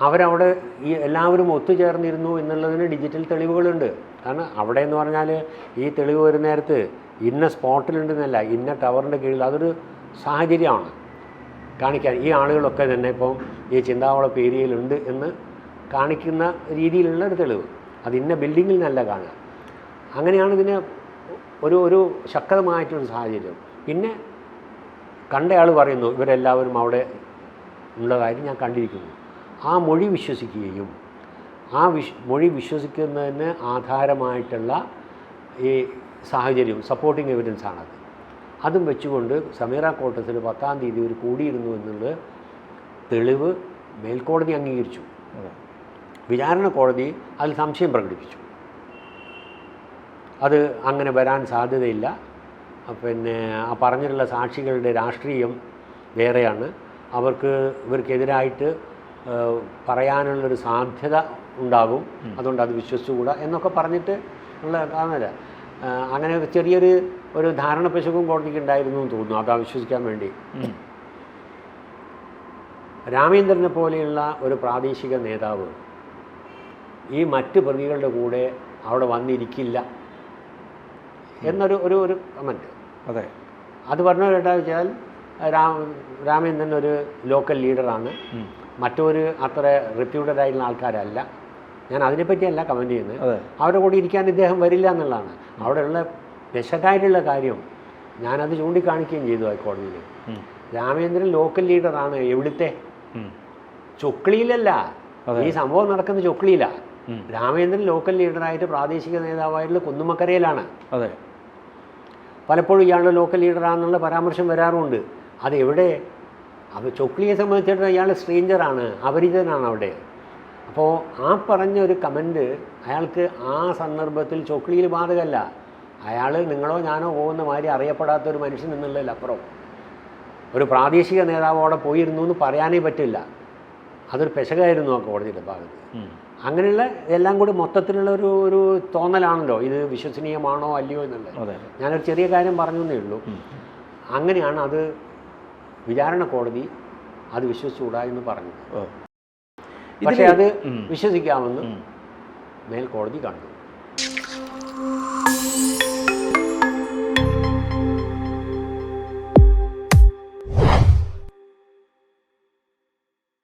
അവരവിടെ ഈ എല്ലാവരും ഒത്തുചേർന്നിരുന്നു എന്നുള്ളതിന് ഡിജിറ്റൽ തെളിവുകളുണ്ട്. കാരണം അവിടെ എന്ന് പറഞ്ഞാൽ ഈ തെളിവ് വരുന്ന നേരത്ത് ഇന്ന സ്പോട്ടിലുണ്ടെന്നല്ല, ഇന്ന ടവറിൻ്റെ കീഴിൽ, അതൊരു സാഹചര്യമാണ് കാണിക്കാൻ. ഈ ആളുകളൊക്കെ തന്നെ ഇപ്പം ഈ ചിന്താവളപ്പ് ഏരിയയിലുണ്ട് എന്ന് കാണിക്കുന്ന രീതിയിലുള്ള ഒരു തെളിവ്. അത് ഇന്ന ബിൽഡിങ്ങിൽ നിന്നല്ല കാണുക. അങ്ങനെയാണ് ഇതിന് ഒരു ശക്തമായിട്ടൊരു സാഹചര്യം. പിന്നെ കണ്ടയാൾ പറയുന്നു ഇവരെല്ലാവരും അവിടെ ഉള്ളതായിട്ട് ഞാൻ കണ്ടിരിക്കുന്നു. ആ മൊഴി വിശ്വസിക്കുകയും ആ മൊഴി വിശ്വസിക്കുന്നതിന് ആധാരമായിട്ടുള്ള ഈ സാഹചര്യം സപ്പോർട്ടിങ് എവിഡൻസാണത്. അതും വെച്ചുകൊണ്ട് സമീറ ക്വാർട്ടേഴ്സിൽ 10-ാം തീയതി ഒരു കൂടിയിരുന്നു എന്നുള്ളത് തെളിവ് മേൽക്കോടതി അംഗീകരിച്ചു. വിചാരണ കോടതി അതിൽ സംശയം പ്രകടിപ്പിച്ചു. അത് അങ്ങനെ വരാൻ സാധ്യതയില്ല. പിന്നെ ആ പറഞ്ഞിട്ടുള്ള സാക്ഷികളുടെ രാഷ്ട്രീയം വേറെയാണ്, ഇവർക്കെതിരായിട്ട് പറയാനുള്ളൊരു സാധ്യത ഉണ്ടാകും, അതുകൊണ്ട് അത് വിശ്വസിച്ചുകൂടാ എന്നൊക്കെ പറഞ്ഞിട്ട് ഉള്ള കാണുന്നില്ല. അങ്ങനെ ചെറിയൊരു ധാരണ പശുവും കോടതിക്ക് ഉണ്ടായിരുന്നു എന്ന് തോന്നുന്നു, അതാ വിശ്വസിക്കാൻ വേണ്ടി. രാമേന്ദ്രനെ പോലെയുള്ള ഒരു പ്രാദേശിക നേതാവ് ഈ മറ്റ് പ്രതികളുടെ കൂടെ അവിടെ വന്നിരിക്കില്ല എന്നൊരു കമൻറ്റ്. അതെ, അത് പറഞ്ഞ കേട്ടാൽ വെച്ചാൽ രാമേന്ദ്രൻ ഒരു ലോക്കൽ ലീഡറാണ്, മറ്റൊരു അത്ര റെപ്യൂട്ടഡ് ആയിട്ടുള്ള ആൾക്കാരല്ല. ഞാൻ അതിനെപ്പറ്റിയല്ല കമൻറ്റ് ചെയ്യുന്നത്. അവരുടെ കൂടെ ഇരിക്കാൻ ഇദ്ദേഹം വരില്ല എന്നുള്ളതാണ് അവിടെയുള്ള പെശകായിട്ടുള്ള കാര്യം. ഞാനത് ചൂണ്ടിക്കാണിക്കുകയും ചെയ്തു ഹൈക്കോടതിയിൽ. രാമേന്ദ്രൻ ലോക്കൽ ലീഡറാണ്. എവിടുത്തെ? ചൊക്ലിയിലല്ല, ഈ സംഭവം നടക്കുന്ന ചൊക്ലിയിലാണ്. രാമേന്ദ്രൻ ലോക്കൽ ലീഡറായിട്ട് പ്രാദേശിക നേതാവായിട്ടുള്ള കുന്നുമക്കരയിലാണ്. അതെ, പലപ്പോഴും ഇയാളുടെ ലോക്കൽ ലീഡറാണെന്നുള്ള പരാമർശം വരാറുമുണ്ട്. അതെവിടെ? അപ്പോൾ ചൊക്ലിയെ സംബന്ധിച്ചിടത്തോളം ഇയാൾ സ്ട്രേഞ്ചറാണ്, അപരിചിതനാണ് അവിടെ. അപ്പോൾ ആ പറഞ്ഞ ഒരു കമൻറ്റ് അയാൾക്ക് ആ സന്ദർഭത്തിൽ ചൊക്ലിയിൽ ബാധകമല്ല. അയാൾ നിങ്ങളോ ഞാനോ പോകുന്ന മാതിരി അറിയപ്പെടാത്ത ഒരു മനുഷ്യൻ എന്നുള്ളതിലപ്പുറം ഒരു പ്രാദേശിക നേതാവ് അവിടെ പോയിരുന്നു എന്ന് പറയാനേ പറ്റില്ല. അതൊരു പെശകായിരുന്നു ആ കോടതിയുടെ ഭാഗത്ത്. അങ്ങനെയുള്ള എല്ലാം കൂടി മൊത്തത്തിലുള്ള ഒരു തോന്നലാണല്ലോ ഇത് വിശ്വസനീയമാണോ അല്ലയോ എന്നുള്ളത്. ഞാനൊരു ചെറിയ കാര്യം പറഞ്ഞു എന്നേ ഉള്ളൂ. അങ്ങനെയാണ് അത് വിചാരണ കോടതി അത് വിശ്വസിച്ചുകൂടാ എന്ന് പറഞ്ഞു. പക്ഷേ അത് വിശ്വസിക്കാമെന്ന് മേൽക്കോടതി കണ്ടു.